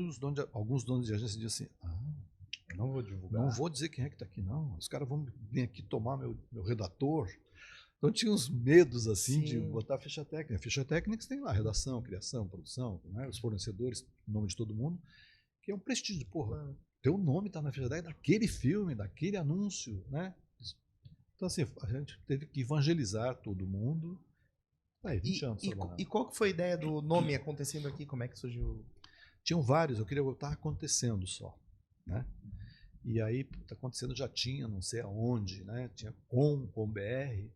alguns donos de agência diziam assim, não vou divulgar. Não vou dizer quem é que está aqui, não. Os caras vão vir aqui tomar meu redator. Então tinha uns medos assim de botar a ficha técnica. A ficha técnica tem lá redação, criação, produção, né? Os fornecedores, o nome de todo mundo, que é um prestígio. Porra, teu nome está na ficha técnica daquele filme, daquele anúncio, né? Então assim, a gente teve que evangelizar todo mundo. Aí, 20 anos. E qual que foi a ideia do nome acontecendo aqui? Como é que surgiu? Tinham vários, eu queria botar acontecendo só, né? E aí, está acontecendo, já tinha, não sei aonde, né? Tinha com BR.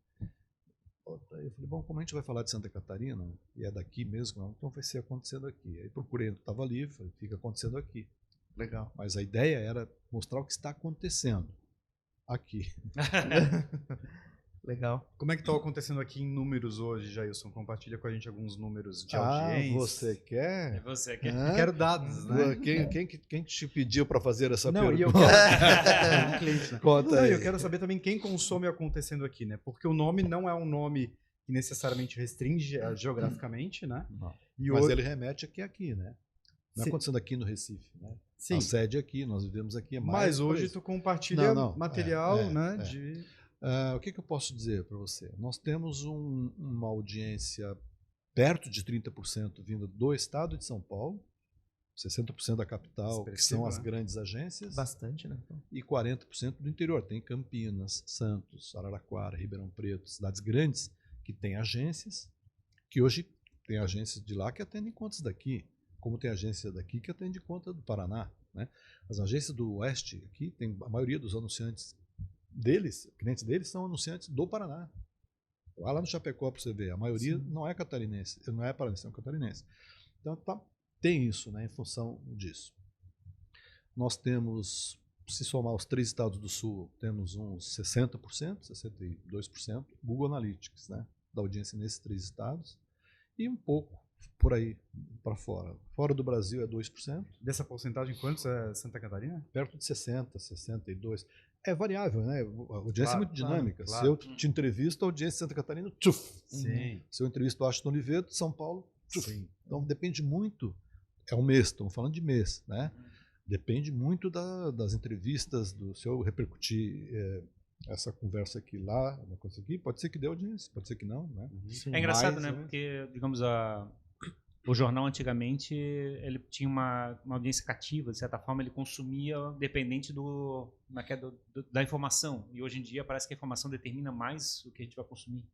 Eu falei, bom, como a gente vai falar de Santa Catarina, e é daqui mesmo, não, então vai ser acontecendo aqui. Aí procurei, estava ali, falei, fica acontecendo aqui. Legal. Mas a ideia era mostrar o que está acontecendo aqui. Legal. Como é que está acontecendo aqui em números hoje, Jailson? Compartilha com a gente alguns números de audiência. Você quer? Você quer? Eu quero dados, né? Quem te pediu para fazer essa Não, pergunta? e eu quero... um cliente, né? Conta aí. Eu quero saber também quem consome acontecendo aqui, né? Porque o nome não é um nome que necessariamente restringe geograficamente, né? Não. E Mas hoje... ele remete aqui, né? Não é acontecendo aqui no Recife, né? Sim. A sede aqui, nós vivemos aqui. Mas hoje tu compartilha material, né? O que eu posso dizer para você? Nós temos uma audiência perto de 30% vinda do estado de São Paulo, 60% da capital, que são as grandes agências. Bastante, né? E 40% do interior. Tem Campinas, Santos, Araraquara, Ribeirão Preto, cidades grandes que têm agências, que hoje tem agências de lá que atendem contas daqui, como tem agência daqui que atende conta do Paraná, né? As agências do Oeste aqui, tem a maioria dos anunciantes clientes deles são anunciantes do Paraná. Vai lá no Chapecó para você ver, a maioria não é catarinense, não é paranense, é catarinense. Então tem isso, né, em função disso. Nós temos, se somar os 3 estados do Sul, temos uns 60%, 62% Google Analytics, né, da audiência nesses 3 estados, e um pouco por aí para fora. Fora do Brasil é 2%. Dessa porcentagem, quantos é Santa Catarina? Perto de 60%, 62%. É variável, né? A audiência é muito dinâmica. Claro. Se eu te entrevisto, a audiência de Santa Catarina, tchuf! Sim. Se eu entrevisto o Ashton Oliveto, de São Paulo, tchuf! Sim. Então depende muito. É um mês, estamos falando de mês, né? Depende muito das entrevistas, se eu repercutir essa conversa aqui lá, uma coisa aqui, pode ser que dê audiência, pode ser que não, né? É engraçado, né? Porque, digamos, o jornal antigamente ele tinha uma audiência cativa, de certa forma ele consumia dependente da informação, e hoje em dia parece que a informação determina mais o que a gente vai consumir.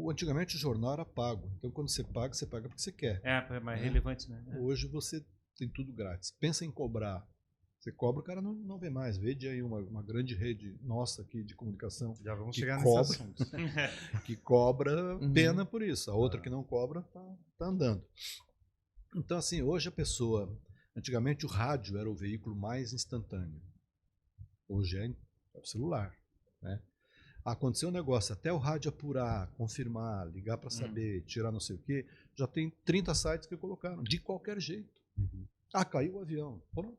Antigamente o jornal era pago, então quando você paga porque você quer. É mais relevante, né? Hoje você tem tudo grátis. Pensa em cobrar. Você cobra, o cara não vê mais. Vede aí uma grande rede nossa aqui de comunicação. Já vamos chegar nesse assunto. Que cobra pena por isso. A outra que não cobra tá andando. Então, assim, hoje a pessoa... Antigamente o rádio era o veículo mais instantâneo. Hoje é o celular, né? Aconteceu um negócio, até o rádio apurar, confirmar, ligar para saber, tirar não sei o quê, já tem 30 sites que colocaram, de qualquer jeito. Caiu o avião. Pronto.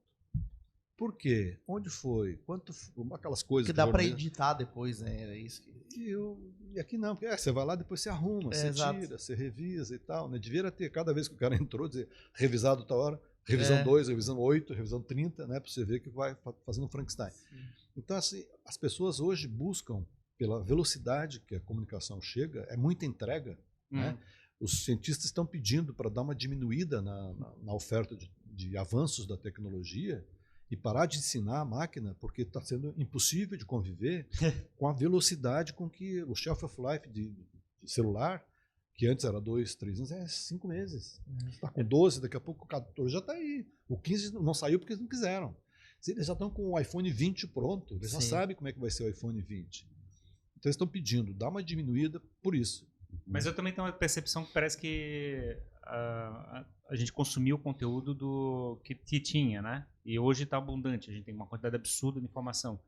Por quê? Onde foi? Quanto? Aquelas coisas. Que dá para editar depois, né? Era isso. E aqui não, porque você vai lá, depois você arruma, você tira, você revisa e tal, né? Devia ter, cada vez que o cara entrou, dizer, revisado tal hora, revisão 2, revisão 8, revisão 30, né? Para você ver que vai fazendo Frankenstein. Sim. Então, assim, as pessoas hoje buscam, pela velocidade que a comunicação chega, é muita entrega, né? Os cientistas estão pedindo para dar uma diminuída na oferta de avanços da tecnologia, e parar de ensinar a máquina, porque está sendo impossível de conviver com a velocidade com que o shelf of life de celular que antes era 2, 3 anos, é 5 meses. Está com 12, daqui a pouco o 14 já está aí. O 15 não saiu porque eles não quiseram. Eles já estão com o iPhone 20 pronto, eles já sabem como é que vai ser o iPhone 20. Então eles estão pedindo, dá uma diminuída por isso. Mas eu também tenho uma percepção que parece que a gente consumiu o conteúdo do que tinha, né? E hoje está abundante, a gente tem uma quantidade absurda de informação.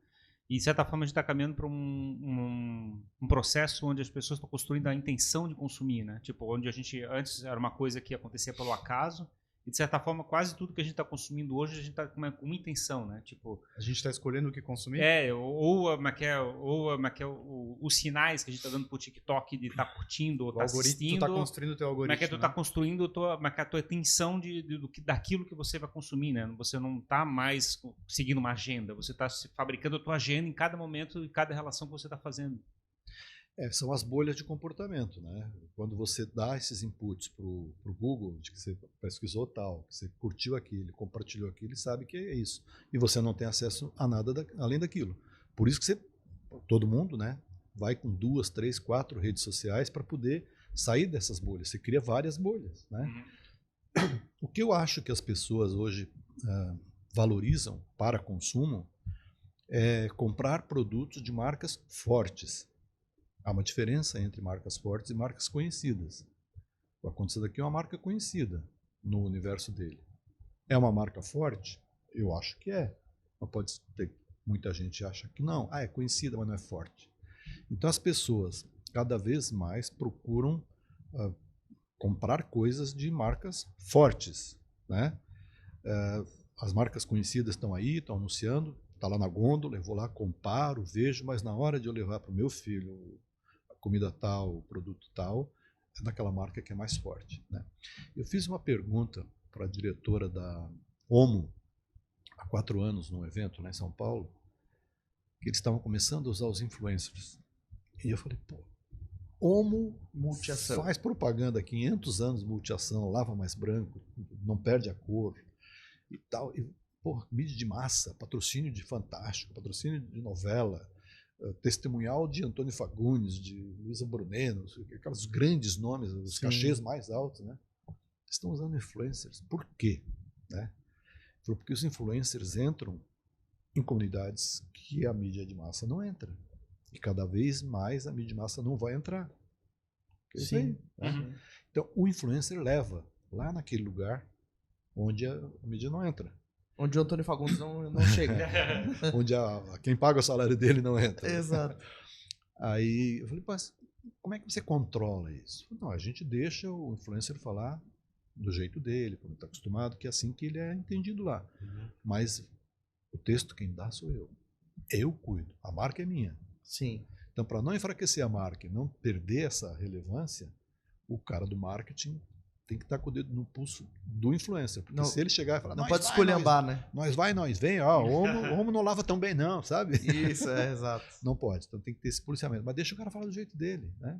E, de certa forma, a gente está caminhando para um processo onde as pessoas estão construindo a intenção de consumir, né? Tipo, onde a gente, antes era uma coisa que acontecia pelo acaso, e, de certa forma, quase tudo que a gente está consumindo hoje, a gente está com uma intenção, né? Tipo, A gente está escolhendo o que consumir? Os sinais que a gente está dando pro TikTok de estar curtindo ou estar assistindo. Tu está construindo o teu algoritmo. Como é que tu está construindo a tua intenção daquilo que você vai consumir, né? Você não está mais seguindo uma agenda, você está fabricando a tua agenda em cada momento e cada relação que você está fazendo. São as bolhas de comportamento, né? Quando você dá esses inputs para o Google, de que você pesquisou tal, que você curtiu aquilo, compartilhou aquilo, ele sabe que é isso. E você não tem acesso a nada além daquilo. Por isso que todo mundo, né, vai com 2, 3, 4 redes sociais para poder sair dessas bolhas. Você cria várias bolhas, né? Uhum. O que eu acho que as pessoas hoje valorizam para consumo é comprar produtos de marcas fortes. Há uma diferença entre marcas fortes e marcas conhecidas. O Acontecendo Aqui é uma marca conhecida no universo dele. É uma marca forte? Eu acho que é. Mas pode ter, muita gente acha que não. É conhecida, mas não é forte. Então as pessoas cada vez mais procuram comprar coisas de marcas fortes, né? As marcas conhecidas estão aí, estão anunciando, está lá na gôndola, eu vou lá, comparo, vejo, mas na hora de eu levar para o meu filho comida tal, produto tal, é daquela marca que é mais forte, né? Eu fiz uma pergunta para a diretora da Omo há 4 anos num evento lá em São Paulo, que eles estavam começando a usar os influencers. E eu falei, pô, Omo multiação. Faz propaganda há 500 anos, multiação, lava mais branco, não perde a cor e tal. E, pô, mídia de massa, patrocínio de Fantástico, patrocínio de novela, testemunhal de Antônio Fagundes, de Luísa Bruneno, aqueles grandes nomes, os cachês mais altos, né? Estão usando influencers. Por quê? Né? Porque os influencers entram em comunidades que a mídia de massa não entra. E cada vez mais a mídia de massa não vai entrar. Sim. Né? Uhum. Então, o influencer leva lá naquele lugar onde a mídia não entra. Onde o Antônio Fagundes não chega. Onde quem paga o salário dele não entra. Exato. Aí eu falei, mas como é que você controla isso? Não, a gente deixa o influencer falar do jeito dele, como está acostumado, que é assim que ele é entendido lá. Uhum. Mas o texto quem dá sou eu. Eu cuido. A marca é minha. Sim. Então, para não enfraquecer a marca e não perder essa relevância, o cara do marketing tem que estar com o dedo no pulso do influencer. Porque se ele chegar e falar... Não pode esculhambar, né? Nós vem. O homo não lava tão bem não, sabe? Isso, exato. Não pode. Então tem que ter esse policiamento. Mas deixa o cara falar do jeito dele, né?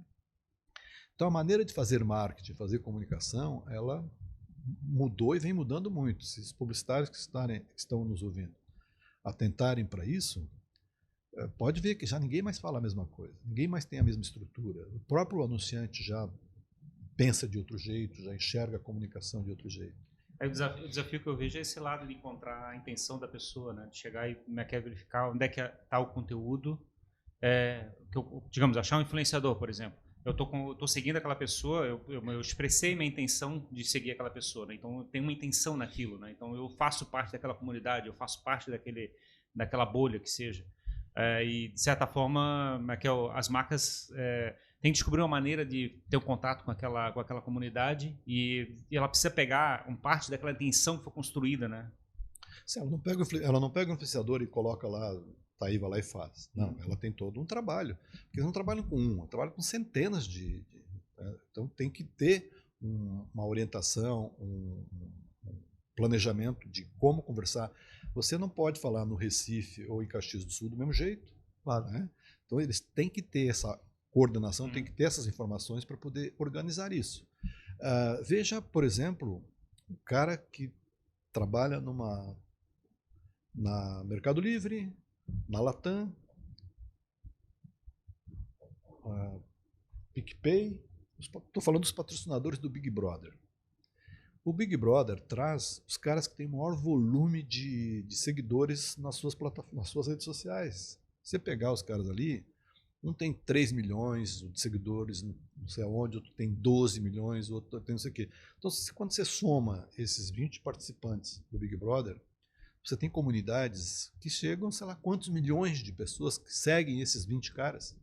Então a maneira de fazer marketing, fazer comunicação, ela mudou e vem mudando muito. Se os publicitários que estão nos ouvindo atentarem para isso, pode ver que já ninguém mais fala a mesma coisa. Ninguém mais tem a mesma estrutura. O próprio anunciante já pensa de outro jeito, já enxerga a comunicação de outro jeito. Aí o desafio que eu vejo é esse lado de encontrar a intenção da pessoa, né? De chegar e verificar onde é que está o conteúdo. Digamos, achar um influenciador, por exemplo. Eu tô seguindo aquela pessoa, eu expressei minha intenção de seguir aquela pessoa, né? Então eu tenho uma intenção naquilo, né? Então eu faço parte daquela comunidade, eu faço parte daquela bolha que seja. E de certa forma, as marcas tem que descobrir uma maneira de ter um contato com aquela comunidade e ela precisa pegar parte daquela intenção que foi construída, né? Sim, ela não pega o influenciador e coloca lá, tá aí, vai lá e faz. Não, ela tem todo um trabalho. Porque eles não trabalham com ela trabalha com centenas então tem que ter uma orientação, um planejamento de como conversar. Você não pode falar no Recife ou em Caxias do Sul do mesmo jeito. Claro. Né? Então eles têm que ter essa coordenação, tem que ter essas informações para poder organizar isso. Veja, por exemplo, um cara que trabalha na Mercado Livre, na Latam, PicPay, Estou falando dos patrocinadores do Big Brother. O Big Brother traz os caras que têm o maior volume de seguidores nas suas redes sociais. Você pegar os caras ali, um tem 3 milhões de seguidores, não sei aonde, outro tem 12 milhões, outro tem não sei o quê. Então, quando você soma esses 20 participantes do Big Brother, você tem comunidades que chegam, sei lá, quantos milhões de pessoas que seguem esses 20 caras.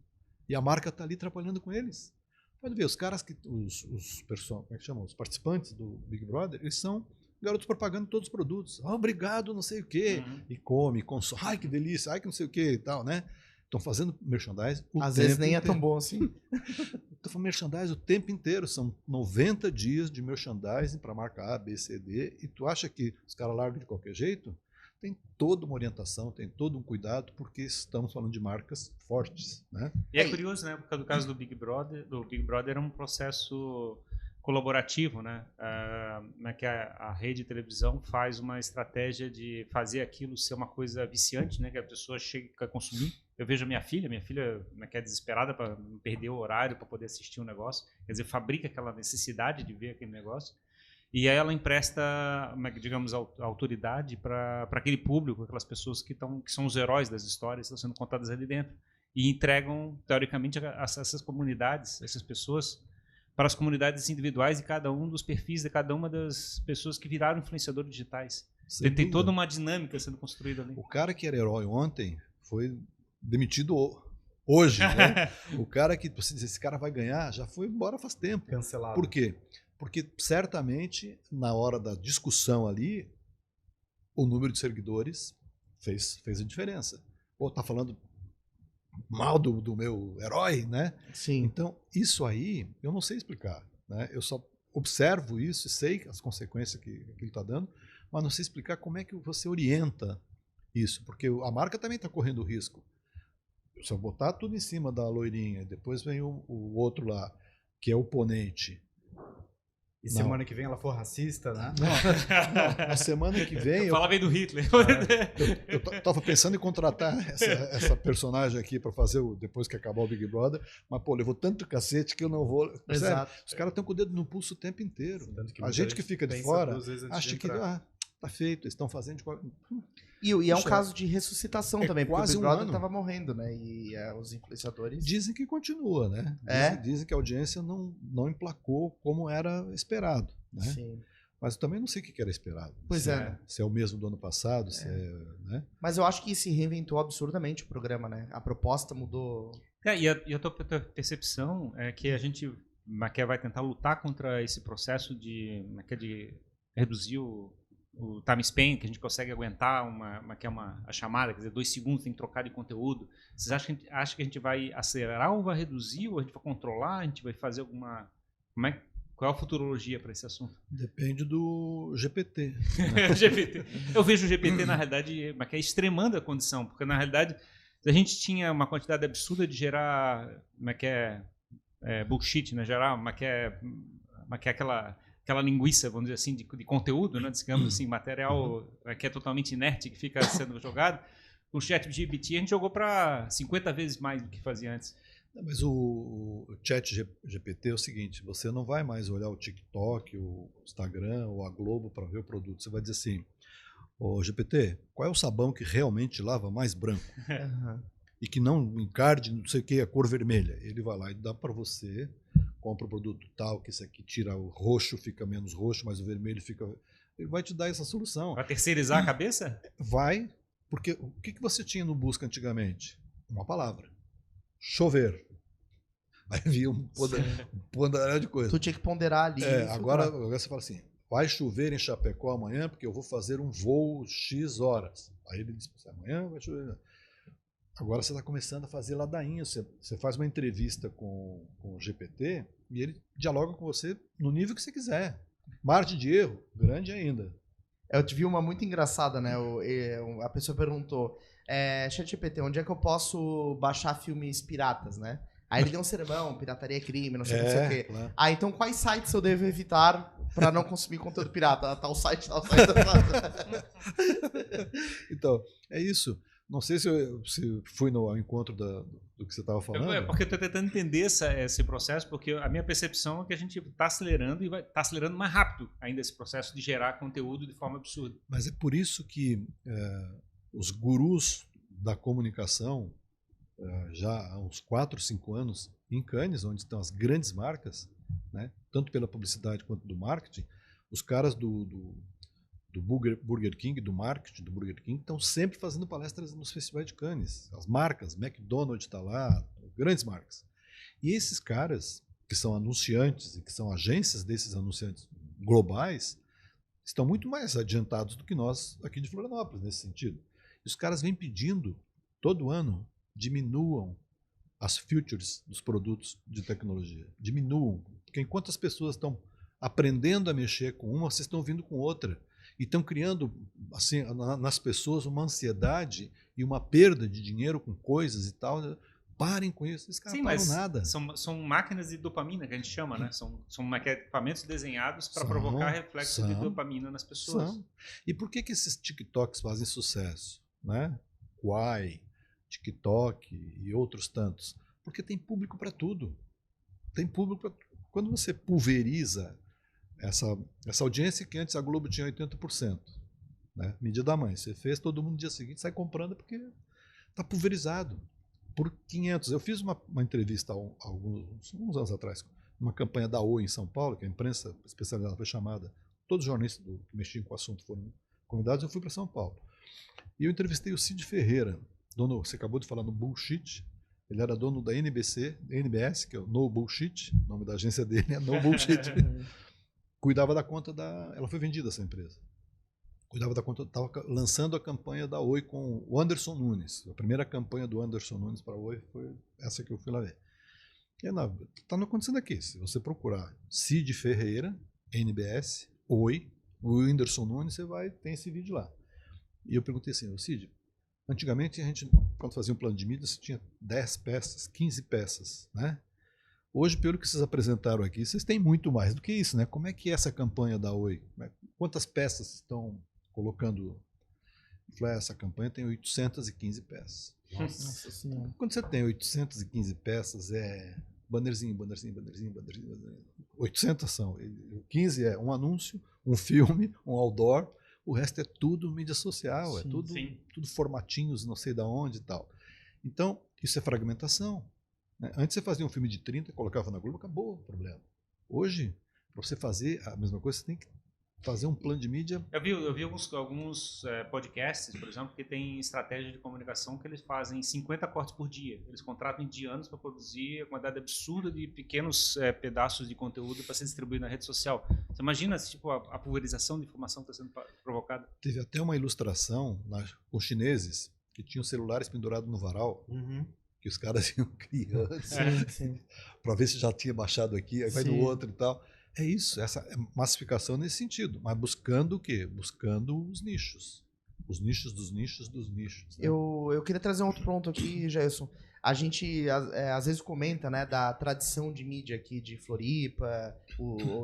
E a marca está ali trabalhando com eles. Pode ver, os caras como é que chama? Os participantes do Big Brother, eles são garotos propagando todos os produtos. Obrigado, não sei o quê. E come, consome. Ai, que delícia, ai, que não sei o quê e tal, né? Estão fazendo merchandise o Às tempo vezes nem é inteiro. tão bom assim. Estou falando merchandise o tempo inteiro. São 90 dias de merchandising para a marca A, B, C, D. E tu acha que os caras largam de qualquer jeito? Tem toda uma orientação, tem todo um cuidado, porque estamos falando de marcas fortes, né? E é curioso, né? Porque no caso do Big Brother é um processo colaborativo, né? Que a rede de televisão faz uma estratégia de fazer aquilo ser uma coisa viciante, né? Que a pessoa chega a consumir. Eu vejo a minha filha que é desesperada para não perder o horário para poder assistir um negócio. Quer dizer, fabrica aquela necessidade de ver aquele negócio. E aí ela empresta, digamos, autoridade para aquele público, aquelas pessoas que são os heróis das histórias que estão sendo contadas ali dentro. E entregam, teoricamente, essas comunidades, essas pessoas, para as comunidades individuais de cada um dos perfis de cada uma das pessoas que viraram influenciadores digitais. Tem toda uma dinâmica sendo construída ali. O cara que era herói ontem foi demitido hoje, né? O cara que você diz, esse cara vai ganhar, já foi embora faz tempo. Cancelado. Por quê? Porque certamente, na hora da discussão ali, o número de seguidores fez a diferença. Pô, tá falando mal do meu herói, né? Sim. Então, isso aí, eu não sei explicar, né? Eu só observo isso e sei as consequências que ele está dando, mas não sei explicar como é que você orienta isso, porque a marca também está correndo risco. Se eu botar tudo em cima da loirinha, depois vem o outro lá, que é o oponente. E semana que vem ela for racista, né? Não, na semana que vem... Fala bem do Hitler. Eu tava pensando em contratar essa personagem aqui para fazer depois que acabar o Big Brother, mas, pô, levou tanto cacete que eu não vou... Exato. Sério, os caras estão com o dedo no pulso o tempo inteiro. Que a gente que fica de fora acha que tá feito, eles estão fazendo de qualquer... E é um caso de ressuscitação também, porque quase o Big Brother ano. tava morrendo, né? E os influenciadores... Dizem que continua, né? Dizem que a audiência não emplacou como era esperado, né? Sim. Mas eu também não sei o que era esperado. Pois é. Se é o mesmo do ano passado, se é, né? Mas eu acho que se reinventou absurdamente o programa, né? A proposta mudou. E a tua percepção é que a gente vai tentar lutar contra esse processo de reduzir o time span, que a gente consegue aguentar a chamada, quer dizer, 2 segundos tem que trocar de conteúdo. Vocês acham que a gente vai acelerar ou vai reduzir, ou a gente vai controlar, a gente vai fazer alguma... Qual é a futurologia para esse assunto? Depende do GPT. GPT. Eu vejo o GPT, na realidade, que é extremando a condição, porque, na realidade, a gente tinha uma quantidade absurda de gerar bullshit, né? Gerar aquela linguiça, vamos dizer assim, de conteúdo, né? Digamos assim, material que é totalmente inerte, que fica sendo jogado. O ChatGPT a gente jogou para 50 vezes mais do que fazia antes. Não, mas o ChatGPT é o seguinte, você não vai mais olhar o TikTok, o Instagram ou a Globo para ver o produto. Você vai dizer assim, ô GPT, qual é o sabão que realmente lava mais branco? E que não encarde, não sei o que, a cor vermelha. Ele vai lá e dá para você, compra o produto tal, que esse aqui tira o roxo, fica menos roxo, mas o vermelho fica... Ele vai te dar essa solução. Vai terceirizar a cabeça? Vai, porque o que você tinha no Busca antigamente? Uma palavra. Chover. Aí vinha um ponderário de coisa. Tu tinha que ponderar ali. Agora você fala assim, vai chover em Chapecó amanhã porque eu vou fazer um voo X horas. Aí ele diz, amanhã vai chover. Agora você está começando a fazer ladainha. Você faz uma entrevista com o GPT e ele dialoga com você no nível que você quiser. Margem de erro, grande ainda. Eu te vi uma muito engraçada, né? A pessoa perguntou, ChatGPT, onde é que eu posso baixar filmes piratas, né? Aí ele deu um sermão, pirataria é crime, não sei o quê. Claro. Então quais sites eu devo evitar para não consumir conteúdo pirata? Tal site. Então, é isso. Não sei se fui no encontro do que você estava falando. Porque eu estou tentando entender esse processo, porque a minha percepção é que a gente está acelerando e vai estar acelerando mais rápido ainda esse processo de gerar conteúdo de forma absurda. Mas é por isso que os gurus da comunicação, já há uns 4, 5 anos, em Cannes, onde estão as grandes marcas, né, tanto pela publicidade quanto do marketing, os caras do Burger King, do marketing do Burger King, estão sempre fazendo palestras nos festivais de Cannes. As marcas, McDonald's está lá, grandes marcas. E esses caras, que são anunciantes e que são agências desses anunciantes globais, estão muito mais adiantados do que nós aqui de Florianópolis, nesse sentido. E os caras vêm pedindo, todo ano, diminuam as futures dos produtos de tecnologia. Diminuam. Porque enquanto as pessoas estão aprendendo a mexer com uma, vocês estão vindo com outra. E estão criando assim, nas pessoas uma ansiedade e uma perda de dinheiro com coisas e tal. Parem com isso. Esses caras não param nada. São máquinas de dopamina, que a gente chama, né? São equipamentos desenhados para provocar reflexo de dopamina nas pessoas. E por que esses TikToks fazem sucesso? Né? Quai, TikTok e outros tantos. Porque tem público para tudo. Tem público para tudo. Quando você pulveriza essa audiência que antes a Globo tinha 80%, né? Mídia da mãe. Você fez, todo mundo no dia seguinte sai comprando porque está pulverizado por 500. Eu fiz uma entrevista há uns anos atrás, uma campanha da Oi em São Paulo, que a imprensa especializada foi chamada, todos os jornalistas que mexiam com o assunto foram convidados, eu fui para São Paulo. E eu entrevistei o Cid Ferreira, dono, você acabou de falar no Bullshit, ele era dono da NBS, que é o No Bullshit, o nome da agência dele é No Bullshit. Cuidava da conta ela foi vendida, essa empresa. Cuidava da conta, estava lançando a campanha da Oi com o Anderson Nunes. A primeira campanha do Anderson Nunes para a Oi foi essa que eu fui lá ver. Está acontecendo aqui. Se você procurar Cid Ferreira, NBS, Oi, o Anderson Nunes, você vai ter esse vídeo lá. E eu perguntei assim, Cid, antigamente a gente, quando fazia um plano de mídia, você tinha 10 peças, 15 peças, né? Hoje, pelo que vocês apresentaram aqui, vocês têm muito mais do que isso, né? Como é que é essa campanha da Oi? Quantas peças estão colocando? Eu falei, essa campanha tem 815 peças. Nossa Senhora. Quando você tem 815 peças, é bannerzinho. 800 são. 15 é um anúncio, um filme, um outdoor. O resto é tudo mídia social, é tudo formatinhos, não sei de onde e tal. Então, isso é fragmentação. Antes você fazia um filme de 30, colocava na Globo, acabou o problema. Hoje, para você fazer a mesma coisa, você tem que fazer um plano de mídia. Eu vi alguns podcasts, por exemplo, que tem estratégia de comunicação que eles fazem 50 cortes por dia. Eles contratam indianos para produzir uma quantidade absurda de pequenos pedaços de conteúdo para ser distribuído na rede social. Você imagina tipo, a pulverização de informação que está sendo provocada? Teve até uma ilustração com chineses que tinham celulares pendurados no varal. Que os caras iam criando para ver se já tinha baixado aqui, aí vai no outro e tal. É isso, essa massificação nesse sentido, mas buscando o quê? Buscando os nichos. Os nichos dos nichos dos nichos. Né? Eu queria trazer um outro ponto aqui, Gerson. A gente às vezes comenta, né, da tradição de mídia aqui de Floripa,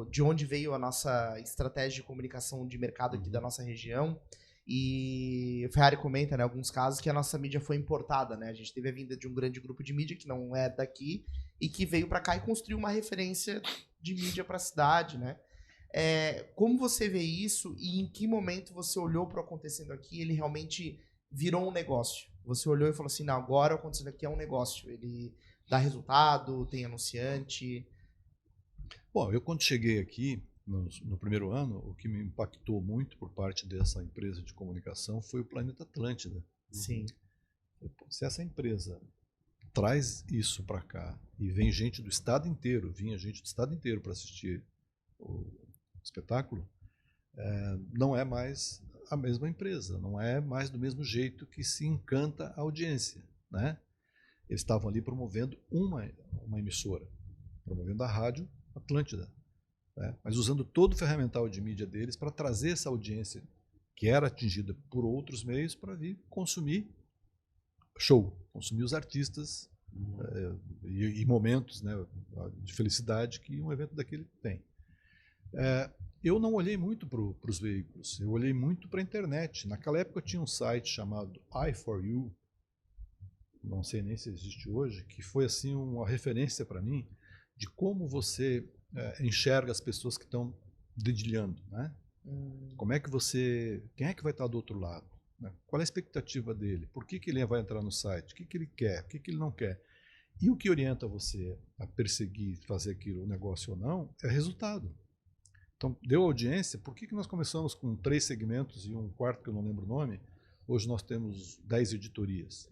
de onde veio a nossa estratégia de comunicação de mercado aqui da nossa região. E o Ferrari comenta, né, alguns casos que a nossa mídia foi importada, né? A gente teve a vinda de um grande grupo de mídia que não é daqui e que veio para cá e construiu uma referência de mídia para a cidade, né? Como você vê isso e em que momento você olhou para o acontecendo aqui, ele realmente virou um negócio? Você olhou e falou assim, não, agora o acontecendo aqui é um negócio, ele dá resultado, tem anunciante. Bom, eu quando cheguei aqui, no primeiro ano, o que me impactou muito por parte dessa empresa de comunicação foi o Planeta Atlântida. Sim. Se essa empresa traz isso para cá e vem gente do estado inteiro, vinha gente do estado inteiro para assistir o espetáculo, não é mais a mesma empresa, não é mais do mesmo jeito que se encanta a audiência, né? Eles estavam ali promovendo uma emissora, promovendo a Rádio Atlântida. Mas usando todo o ferramental de mídia deles para trazer essa audiência que era atingida por outros meios para vir consumir show, consumir os artistas e momentos, né, de felicidade que um evento daquele tem. eu não olhei muito para os veículos, eu olhei muito para a internet. Naquela época eu tinha um site chamado i4U, não sei nem se existe hoje, que foi assim uma referência para mim de como você enxerga as pessoas que estão dedilhando, né? Como é que quem é que vai estar do outro lado? Né? Qual é a expectativa dele? Por que ele vai entrar no site? O que ele quer? O que ele não quer? E o que orienta você a perseguir, fazer aquilo, o negócio ou não, é resultado. Então, deu audiência. Por que nós começamos com 3 segmentos e um quarto que eu não lembro o nome? Hoje nós temos 10 editorias.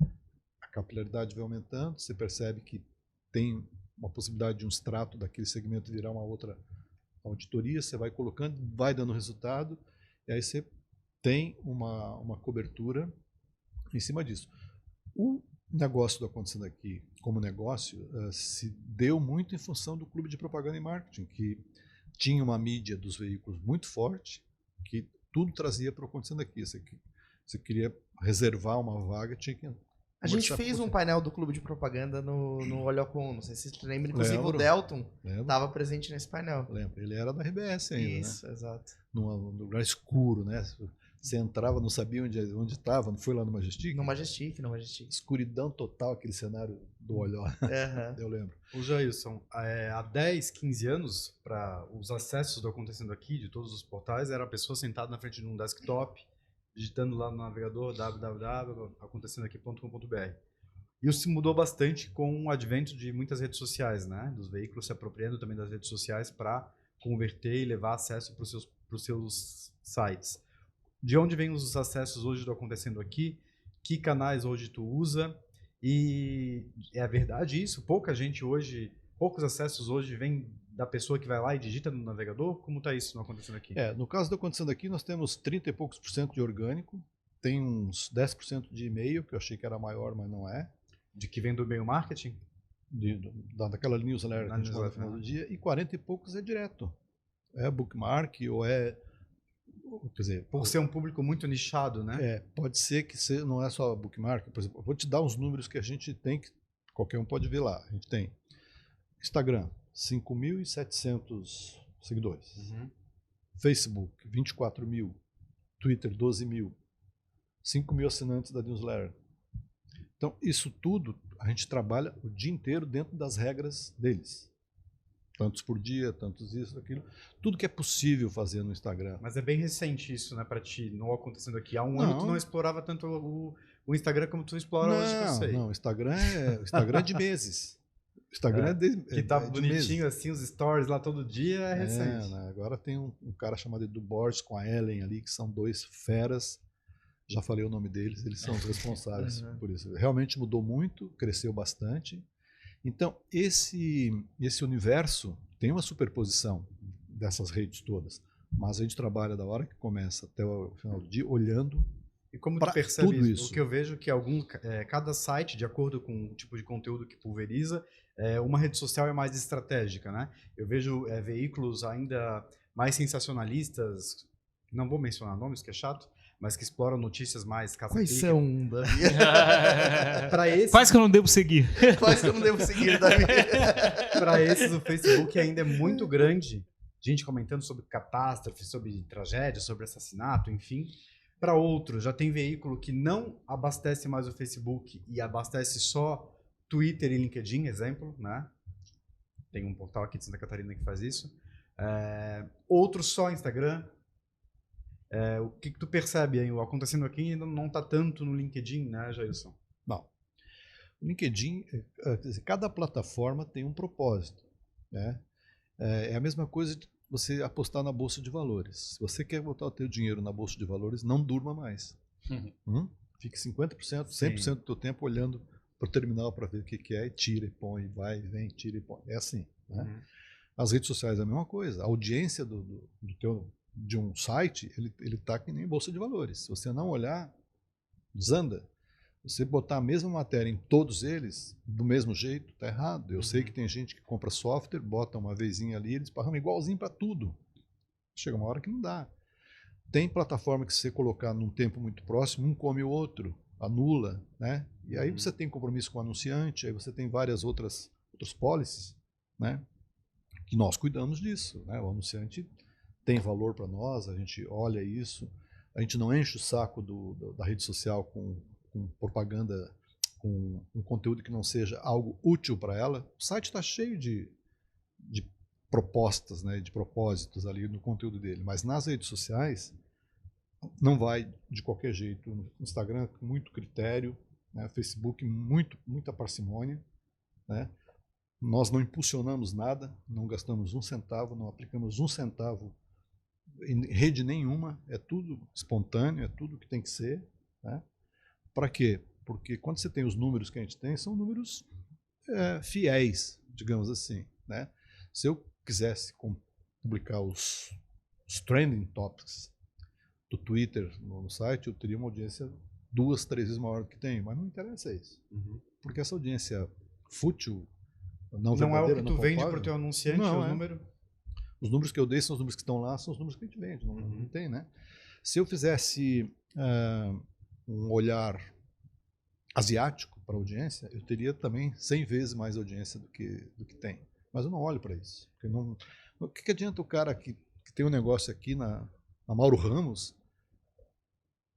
A capilaridade vai aumentando, você percebe que tem uma possibilidade de um extrato daquele segmento virar uma outra auditoria, você vai colocando, vai dando resultado, e aí você tem uma cobertura em cima disso. O negócio do Acontecendo Aqui, como negócio, se deu muito em função do Clube de Propaganda e Marketing, que tinha uma mídia dos veículos muito forte, que tudo trazia para o Acontecendo Aqui. Você queria reservar uma vaga, tinha que... A gente fez um painel do Clube de Propaganda no Olhocom, não sei se você lembra, inclusive o Delton estava presente nesse painel. Lembro, ele era da RBS ainda, Isso, né? Exato. Num lugar escuro, né? Você entrava, não sabia onde estava, não foi lá no Majestic? No Majestic. Escuridão total, aquele cenário do Olhó. Eu lembro. O Jailson, há 10, 15 anos, para os acessos do Acontecendo Aqui, de todos os portais, era a pessoa sentada na frente de um desktop, digitando lá no navegador www.acontecendoaqui.com.br. Isso mudou bastante com o advento de muitas redes sociais, né? Dos veículos se apropriando também das redes sociais para converter e levar acesso para os seus sites. De onde vêm os acessos hoje do Acontecendo Aqui? Que canais hoje tu usa? E é verdade isso? Poucos acessos hoje vêm da pessoa que vai lá e digita no navegador? Como está isso no Acontecendo Aqui? No caso do Acontecendo Aqui, nós temos 30 e poucos % de orgânico, tem uns 10% de e-mail, que eu achei que era maior, mas não é. De que vem do e-mail marketing? Daquela newsletter que a gente fala no final do dia, e 40 e poucos é direto. É bookmark ou quer dizer... Por ser um público muito nichado, né? Pode ser que não é só bookmark. Por exemplo, eu vou te dar uns números que a gente tem, que qualquer um pode ver lá. A gente tem Instagram, 5.700 seguidores. Facebook, 24 mil. Twitter, 12 mil. 5 mil assinantes da newsletter. Então, isso tudo a gente trabalha o dia inteiro dentro das regras deles. Tantos por dia, tantos isso, aquilo. Tudo que é possível fazer no Instagram. Mas é bem recente isso, né, para ti, não Acontecendo Aqui. Há um ano tu não explorava tanto o Instagram como tu explora hoje, que eu sei. Não, o Instagram é de meses. Instagram que tá bonitinho assim, os stories lá todo dia, é recente. Né? Agora tem um cara chamado Edu Borges com a Ellen ali, que são 2 feras. Já falei o nome deles, eles são os responsáveis por isso. Realmente mudou muito, cresceu bastante. Então, esse universo tem uma superposição dessas redes todas, mas a gente trabalha da hora que começa até o final do dia, olhando. E como tu percebe isso? O que eu vejo é que cada site, de acordo com o tipo de conteúdo que pulveriza, uma rede social é mais estratégica, né? Eu vejo veículos ainda mais sensacionalistas, não vou mencionar nomes, que é chato, mas que exploram notícias mais Quais são, Davi? Quais que eu não devo seguir? Quais que eu não devo seguir, Davi? Para esses, o Facebook ainda é muito grande. Gente comentando sobre catástrofe, sobre tragédia, sobre assassinato, enfim. Para outros, já tem veículo que não abastece mais o Facebook e abastece só Twitter e LinkedIn, exemplo, né? Tem um portal aqui de Santa Catarina que faz isso. Outros só Instagram. O que tu percebe aí? O Acontecendo Aqui ainda não está tanto no LinkedIn, né, Jailson? Bom, o LinkedIn, cada plataforma tem um propósito, né? É a mesma coisa de você apostar na Bolsa de Valores. Se você quer botar o teu dinheiro na Bolsa de Valores, não durma mais. Fique 50%, 100% do teu tempo olhando para o terminal para ver o que é, e tira e põe, vai, vem, tira e põe. É assim, né? As redes sociais é a mesma coisa. A audiência de um site, ele está que nem Bolsa de Valores. Se você não olhar, desanda. Você botar a mesma matéria em todos eles, do mesmo jeito, está errado. Eu sei que tem gente que compra software, bota uma vezinha ali, eles esparramam igualzinho para tudo. Chega uma hora que não dá. Tem plataforma que se você colocar num tempo muito próximo, um come o outro, anula, né? E aí você tem compromisso com o anunciante, aí você tem várias outros policies, né? Que nós cuidamos disso, né? O anunciante tem valor para nós, a gente olha isso, a gente não enche o saco da rede social com propaganda, com um conteúdo que não seja algo útil para ela. O site está cheio de propostas, né, de propósitos ali no conteúdo dele, mas nas redes sociais não vai de qualquer jeito. No Instagram, muito critério, né, Facebook, muita parcimônia, né? Nós não impulsionamos nada, não gastamos um centavo, não aplicamos um centavo em rede nenhuma, é tudo espontâneo, é tudo que tem que ser, né? Para quê? Porque quando você tem os números que a gente tem, são números fiéis, digamos assim, né? Se eu quisesse publicar os trending topics do Twitter no site, eu teria uma audiência 2, 3 vezes maior do que tem, mas não interessa isso. Porque essa audiência fútil, não é o que não tu vende palpável, para o teu anunciante, não, o número? Os números que eu dei são os números que estão lá, são os números que a gente vende, não tem, né? Se eu fizesse um olhar asiático para a audiência, eu teria também 100 vezes mais audiência do que tem. Mas eu não olho para isso. O que adianta o cara que tem um negócio aqui na Mauro Ramos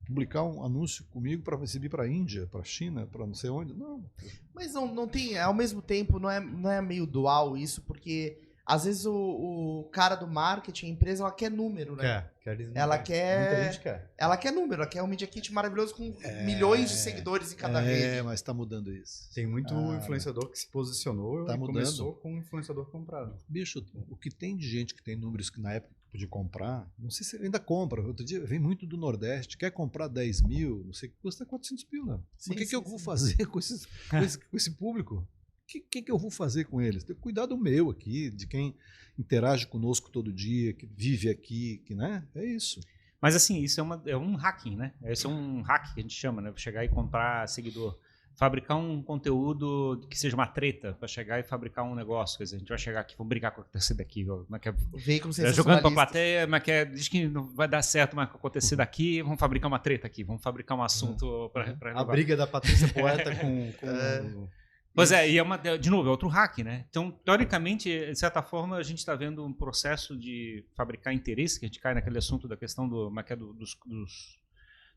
publicar um anúncio comigo para exibir para a Índia, para a China, para não sei onde? Não. Mas não tem, ao mesmo tempo, não é meio dual isso, porque às vezes o cara do marketing, a empresa, ela quer número, né? Ela quer. Muita gente quer. Ela quer número, ela quer um Media Kit maravilhoso com milhões de seguidores em cada rede. Mas está mudando isso. Tem muito influenciador que se posicionou e começou com um influenciador comprado. Bicho, o que tem de gente que tem números que na época podia comprar, não sei se ainda compra. Outro dia vem muito do Nordeste, quer comprar 10 mil, não sei, custa 400 mil, né? Mas o que eu vou fazer com esse público? O que eu vou fazer com eles? Ter cuidado meu aqui, de quem interage conosco todo dia, que vive aqui, né? É isso. Mas assim, isso é um hacking, né? Esse é um hack que a gente chama, né? Chegar e comprar seguidor. Fabricar um conteúdo que seja uma treta, para chegar e fabricar um negócio. Quer dizer, a gente vai chegar aqui, vamos brigar com a torcida daqui. Jogando pra plateia, mas diz que não vai dar certo mais acontecer daqui, vamos fabricar uma treta aqui, vamos fabricar um assunto para a briga da Patrícia Poeta com Pois é, e de novo, é outro hack, né? Então, teoricamente, de certa forma, a gente está vendo um processo de fabricar interesse, que a gente cai naquele assunto da questão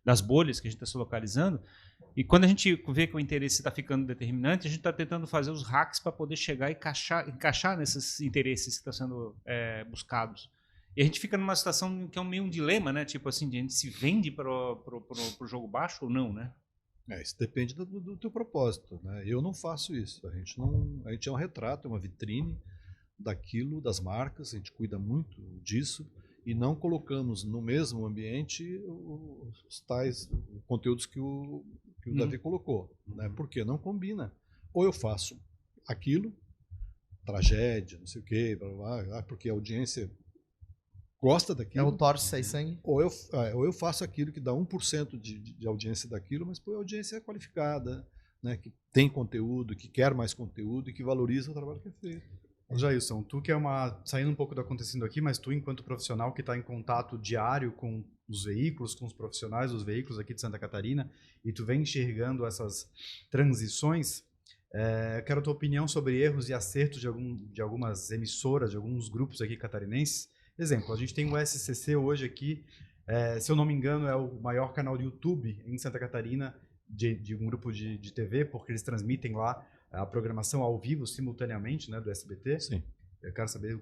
das bolhas que a gente está se localizando, e quando a gente vê que o interesse está ficando determinante, a gente está tentando fazer os hacks para poder chegar e encaixar nesses interesses que estão sendo buscados. E a gente fica numa situação que é meio um dilema, né? Tipo assim, a gente se vende para o jogo baixo ou não, né? Isso depende do teu propósito, né? Eu não faço isso. A gente é um retrato, é uma vitrine daquilo, das marcas. A gente cuida muito disso e não colocamos no mesmo ambiente os tais conteúdos que o Davi colocou, né? Porque não combina. Ou eu faço aquilo, tragédia, não sei o quê, blá, blá, porque a audiência gosta daquilo. É o torce sai sangue. Ou eu faço aquilo que dá 1% de audiência daquilo, mas a audiência é qualificada, né, que tem conteúdo, que quer mais conteúdo e que valoriza o trabalho que é feito. Jailson, tu que saindo um pouco do acontecendo aqui, mas tu enquanto profissional que está em contato diário com os veículos, com os profissionais dos veículos aqui de Santa Catarina, e tu vem enxergando essas transições, quero a tua opinião sobre erros e acertos de algumas emissoras, de alguns grupos aqui catarinenses. Exemplo, a gente tem o SCC hoje aqui, se eu não me engano, é o maior canal de YouTube em Santa Catarina de um grupo de TV, porque eles transmitem lá a programação ao vivo, simultaneamente, né, do SBT. Sim. Eu quero saber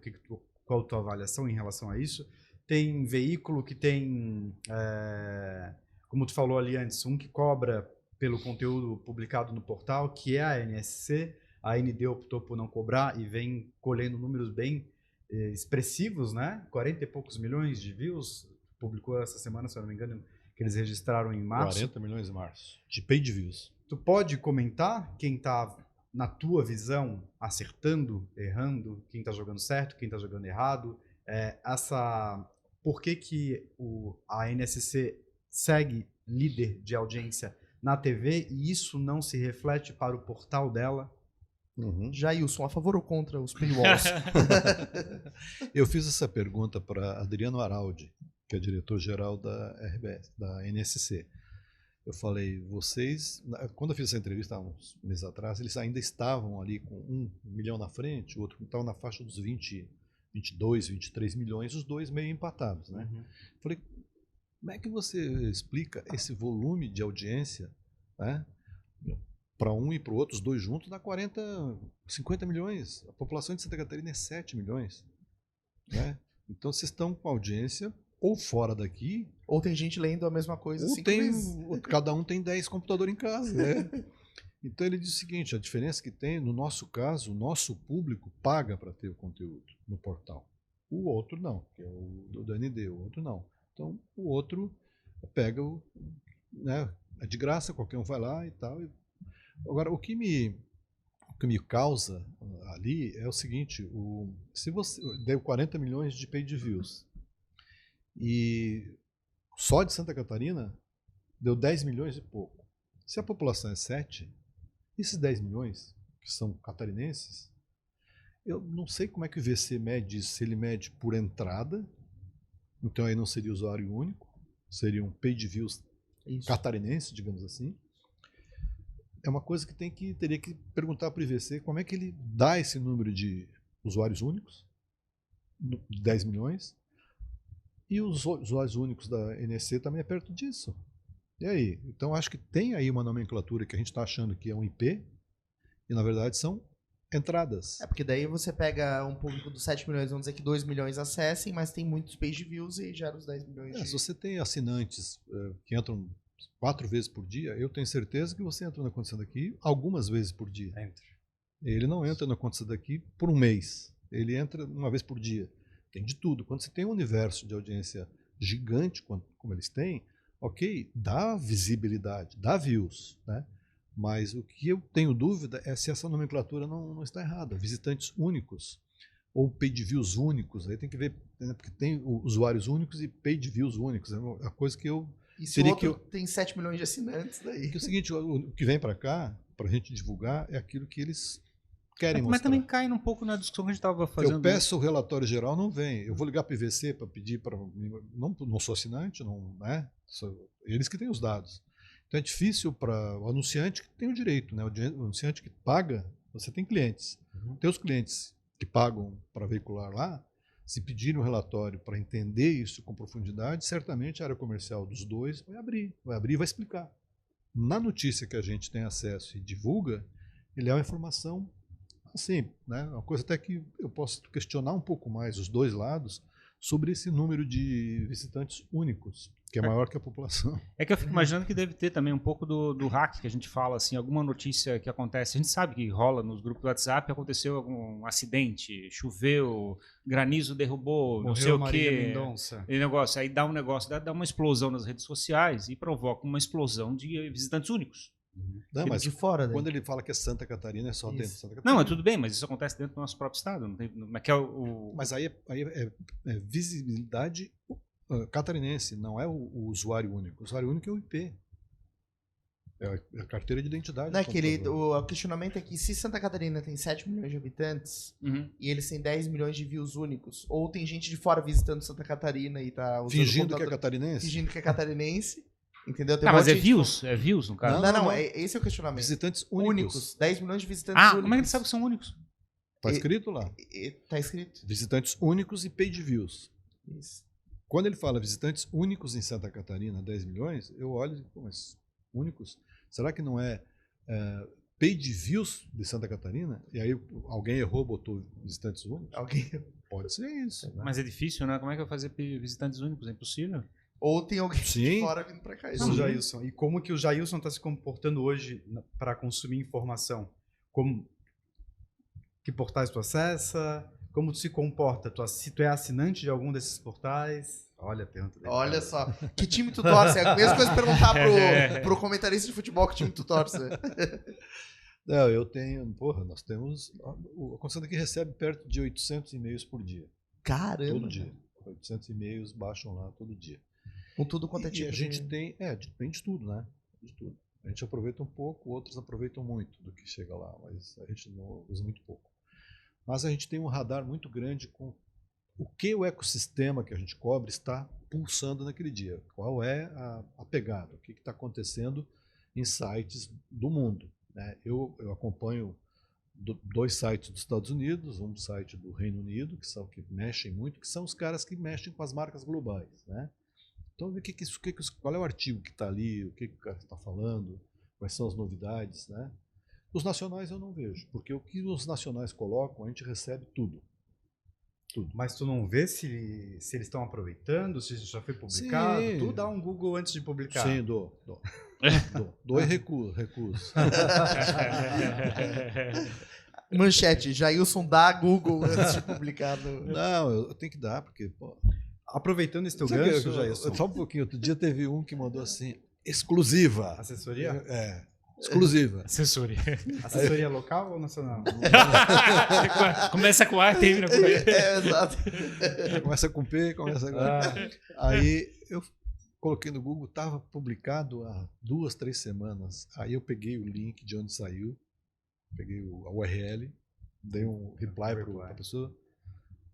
qual a tua avaliação em relação a isso. Tem veículo que tem, como tu falou ali antes, um que cobra pelo conteúdo publicado no portal, que é a NSC. A AND optou por não cobrar e vem colhendo números bem expressivos, né? 40 e poucos milhões de views, publicou essa semana, se eu não me engano, que eles registraram em março. 40 milhões em março, de paid views. Tu pode comentar quem está, na tua visão, acertando, errando, quem está jogando certo, quem está jogando errado? Por que a NSC segue líder de audiência na TV e isso não se reflete para o portal dela? Jailson, a favor ou contra os paywalls? Eu fiz essa pergunta para Adriano Araldi, que é diretor-geral da RBS, da NSC. Eu falei, quando eu fiz essa entrevista há uns meses atrás, eles ainda estavam ali com 1 milhão na frente, o outro estava na faixa dos 20 22, 23 milhões, os dois meio empatados, né? Falei, como é que você explica esse volume de audiência, né? Para um e para o outro, os dois juntos, dá 40, 50 milhões. A população de Santa Catarina é 7 milhões. Né? Então vocês estão com audiência ou fora daqui. Ou tem gente lendo a mesma coisa Ou 5 tem, vezes. cada um tem 10 computadores em casa. Né? Então ele diz o seguinte, a diferença que tem, no nosso caso, o nosso público paga para ter o conteúdo no portal. O outro não, que é o do DND, o outro não. Então o outro pega, né, é de graça, qualquer um vai lá e tal. Agora, o que me causa ali é o seguinte, se você deu 40 milhões de page views e só de Santa Catarina deu 10 milhões e pouco. Se a população é 7, esses 10 milhões, que são catarinenses, eu não sei como é que o VC mede isso, se ele mede por entrada, então aí não seria usuário único, seria um page views catarinense, digamos assim. É uma coisa que teria que perguntar para o IVC como é que ele dá esse número de usuários únicos, 10 milhões, e os usuários únicos da NEC também é perto disso. E aí? Então acho que tem aí uma nomenclatura que a gente está achando que é um IP, e na verdade são entradas. É porque daí você pega um público dos 7 milhões, vamos dizer que 2 milhões acessem, mas tem muitos page views e gera os 10 milhões Se você tem assinantes que entram 4 vezes por dia, eu tenho certeza que você entra na conta daqui algumas vezes por dia. Ele não entra na conta daqui por um mês. Ele entra uma vez por dia. Tem de tudo. Quando você tem um universo de audiência gigante, como eles têm, ok, dá visibilidade, dá views, né? Mas o que eu tenho dúvida é se essa nomenclatura não está errada. Visitantes únicos ou page views únicos. Aí tem que ver, né? Porque tem usuários únicos e page views únicos. É uma coisa que eu... E se o outro tem 7 milhões de assinantes daí? Porque é o seguinte, o que vem para cá, para a gente divulgar, é aquilo que eles querem mostrar. Mas também cai um pouco na discussão que a gente estava fazendo. Eu peço o relatório geral, não vem. Eu vou ligar para o IVC para pedir para... Não sou assinante, não, né? Eles que têm os dados. Então é difícil para o anunciante que tem o direito, né? O anunciante que paga, você tem clientes. Tem os clientes que pagam para veicular lá, se pedirem um relatório para entender isso com profundidade, certamente a área comercial dos dois vai abrir e vai explicar. Na notícia que a gente tem acesso e divulga, ele é uma informação assim, né? Uma coisa até que eu posso questionar um pouco mais os dois lados sobre esse número de visitantes únicos, que é maior que a população. É que eu fico imaginando que deve ter também um pouco do hack que a gente fala, assim, alguma notícia que acontece. A gente sabe que rola nos grupos do WhatsApp, aconteceu algum acidente, choveu, granizo derrubou, não sei o quê. E negócio, aí dá um negócio, dá uma explosão nas redes sociais e provoca uma explosão de visitantes únicos. Não, mas de fora, quando ele fala que é Santa Catarina, é só dentro de Santa Catarina. Não, é tudo bem, mas isso acontece dentro do nosso próprio estado. Não tem, Mas aí é visibilidade catarinense, não é o usuário único. O usuário único é o IP. É a carteira de identidade. Não é que o questionamento é que se Santa Catarina tem 7 milhões de habitantes e eles têm 10 milhões de views únicos, ou tem gente de fora visitando Santa Catarina e tá usando fingindo que é catarinense? Fingindo que é catarinense. Entendeu? Não, mas é views? É views, no caso? Não, esse é o questionamento. Visitantes únicos. 10 milhões de visitantes únicos. Como é que ele sabe que são únicos? Tá escrito lá. Tá escrito. Visitantes únicos e page views. Isso. Quando ele fala visitantes únicos em Santa Catarina, 10 milhões, eu olho e digo, mas únicos? Será que não é page views de Santa Catarina? E aí alguém errou, botou visitantes únicos? Pode ser isso. Né? Mas é difícil, né? Como é que eu vou fazer visitantes únicos? É impossível. Ou tem alguém de fora vindo para cá. Isso, Jailson. E como que o Jailson está se comportando hoje para consumir informação? Que portais tu acessa? Como tu se comporta? Se tu é assinante de algum desses portais? Olha a pergunta dele. Olha só. Que time tu torce? É a mesma coisa perguntar pro comentarista de futebol que time tu torce. Não, eu tenho... nós temos... A Constância aqui recebe perto de 800 e-mails por dia. Caramba. Todo dia. 800 e-mails baixam lá todo dia. Com tudo quanto é tipo. E a gente tem, depende de tudo, né? De tudo. A gente aproveita um pouco, outros aproveitam muito do que chega lá, mas a gente não usa muito pouco. Mas a gente tem um radar muito grande com o que o ecossistema que a gente cobre está pulsando naquele dia. Qual é a pegada, o que está acontecendo em sites do mundo. Né? Eu acompanho 2 sites dos Estados Unidos, um site do Reino Unido, que mexem muito, que são os caras que mexem com as marcas globais, né? Então, ver qual é o artigo que está ali, o que o cara está falando, quais são as novidades, né? Os nacionais eu não vejo, porque o que os nacionais colocam, a gente recebe tudo. Tudo. Mas tu não vê se eles estão aproveitando, se já foi publicado? Sim. Tu dá um Google antes de publicar. Sim, dou e recuso. Manchete, Jailson dá Google antes de publicar no... Não, eu tenho que dar, porque... Pô, Aproveitando esse teu sabe gancho, Jailson. só um pouquinho, outro dia teve um que mandou assim, exclusiva. Assessoria? Exclusiva. Assessoria. Assessoria local ou nacional? Começa com A e termina com B. Exato. Começa com P, começa com... Aí eu coloquei no Google, estava publicado há 2, 3 semanas. Aí eu peguei o link de onde saiu, peguei a URL, dei um reply para a pessoa.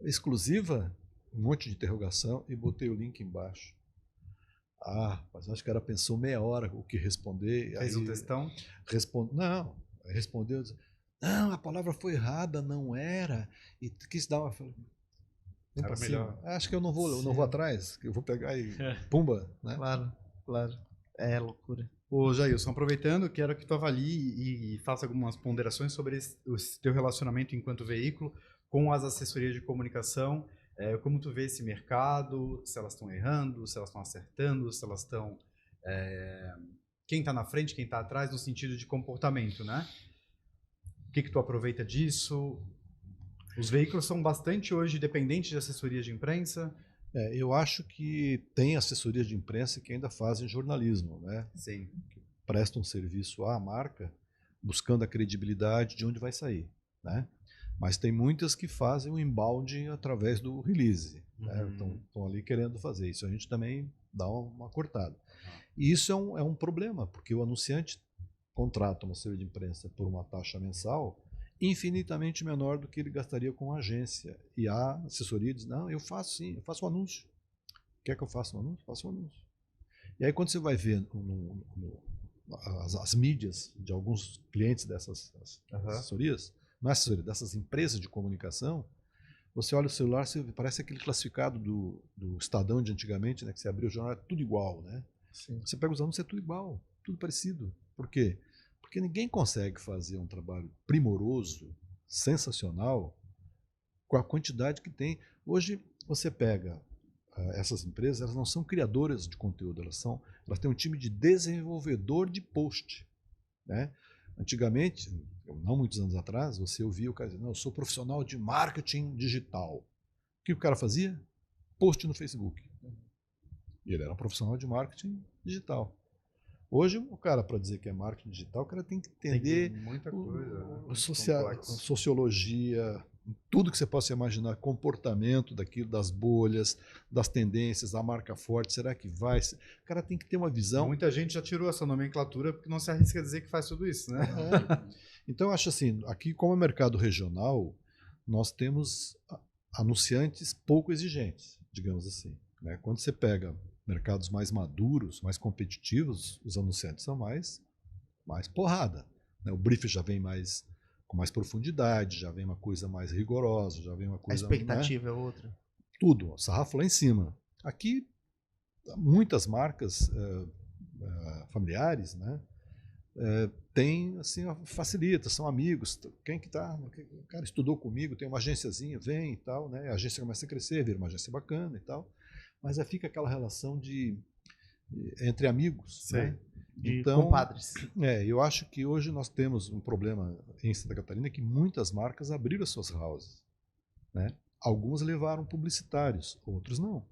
Exclusiva, um monte de interrogação, e botei o link embaixo. Mas acho que o cara pensou meia hora o que responder. Fez um textão? Não, respondeu, não, a palavra foi errada, não era, e quis dar uma... Era melhor. Acho que eu não vou atrás, que eu vou pegar e pumba, né? Claro. É loucura. Ô Jailson, aproveitando, quero que tu avalie e faça algumas ponderações sobre o teu relacionamento enquanto veículo com as assessorias de comunicação. Como tu vê esse mercado, se elas estão errando, se elas estão acertando, se elas estão... quem está na frente, quem está atrás, no sentido de comportamento, né? O que tu aproveita disso? Os veículos são bastante hoje dependentes de assessorias de imprensa. Eu acho que tem assessorias de imprensa que ainda fazem jornalismo, né? Sim. Que prestam serviço à marca, buscando a credibilidade de onde vai sair, né? Mas tem muitas que fazem o inbound através do release, né? Estão ali querendo fazer isso. A gente também dá uma cortada. E isso é um problema, porque o anunciante contrata uma assessoria de imprensa por uma taxa mensal infinitamente menor do que ele gastaria com a agência. E a assessoria diz, não, eu faço sim, eu faço um anúncio. Quer que eu faça um anúncio? Faço um anúncio. E aí quando você vai ver as mídias de alguns clientes dessas assessorias, não é assessoria, dessas empresas de comunicação, você olha o celular, parece aquele classificado do Estadão de antigamente, né, que você abriu o jornal, é tudo igual, né? Sim. Você pega os anúncios, é tudo igual, tudo parecido. Por quê? Porque ninguém consegue fazer um trabalho primoroso, sensacional, com a quantidade que tem. Hoje você pega essas empresas, elas não são criadoras de conteúdo, elas têm um time de desenvolvedor de post, né? Antigamente, não muitos anos atrás, você ouvia o cara dizer, não, eu sou profissional de marketing digital. O que o cara fazia? Post no Facebook. E ele era um profissional de marketing digital. Hoje, o cara, para dizer que é marketing digital, o cara tem que entender muita coisa, sociologia, tudo que você possa imaginar, comportamento daquilo, das bolhas, das tendências, da marca forte, será que vai? O cara tem que ter uma visão. Muita gente já tirou essa nomenclatura porque não se arrisca a dizer que faz tudo isso, né? Então, eu acho assim, aqui como é mercado regional, nós temos anunciantes pouco exigentes, digamos assim, né? Quando você pega mercados mais maduros, mais competitivos, os anunciantes são mais porrada, né? O brief já vem com mais profundidade, já vem uma coisa mais rigorosa, já vem uma coisa... A expectativa é outra. Tudo, o sarrafo lá em cima. Aqui, muitas marcas familiares, né, tem, assim, facilita, são amigos. Quem que tá? O cara estudou comigo, tem uma agênciazinha, vem e tal, né? A agência começa a crescer, vira uma agência bacana e tal. Mas aí fica aquela relação entre amigos, né? De então, compadres. Eu acho que hoje nós temos um problema em Santa Catarina que muitas marcas abriram as suas houses, né? Algumas levaram publicitários, outros não.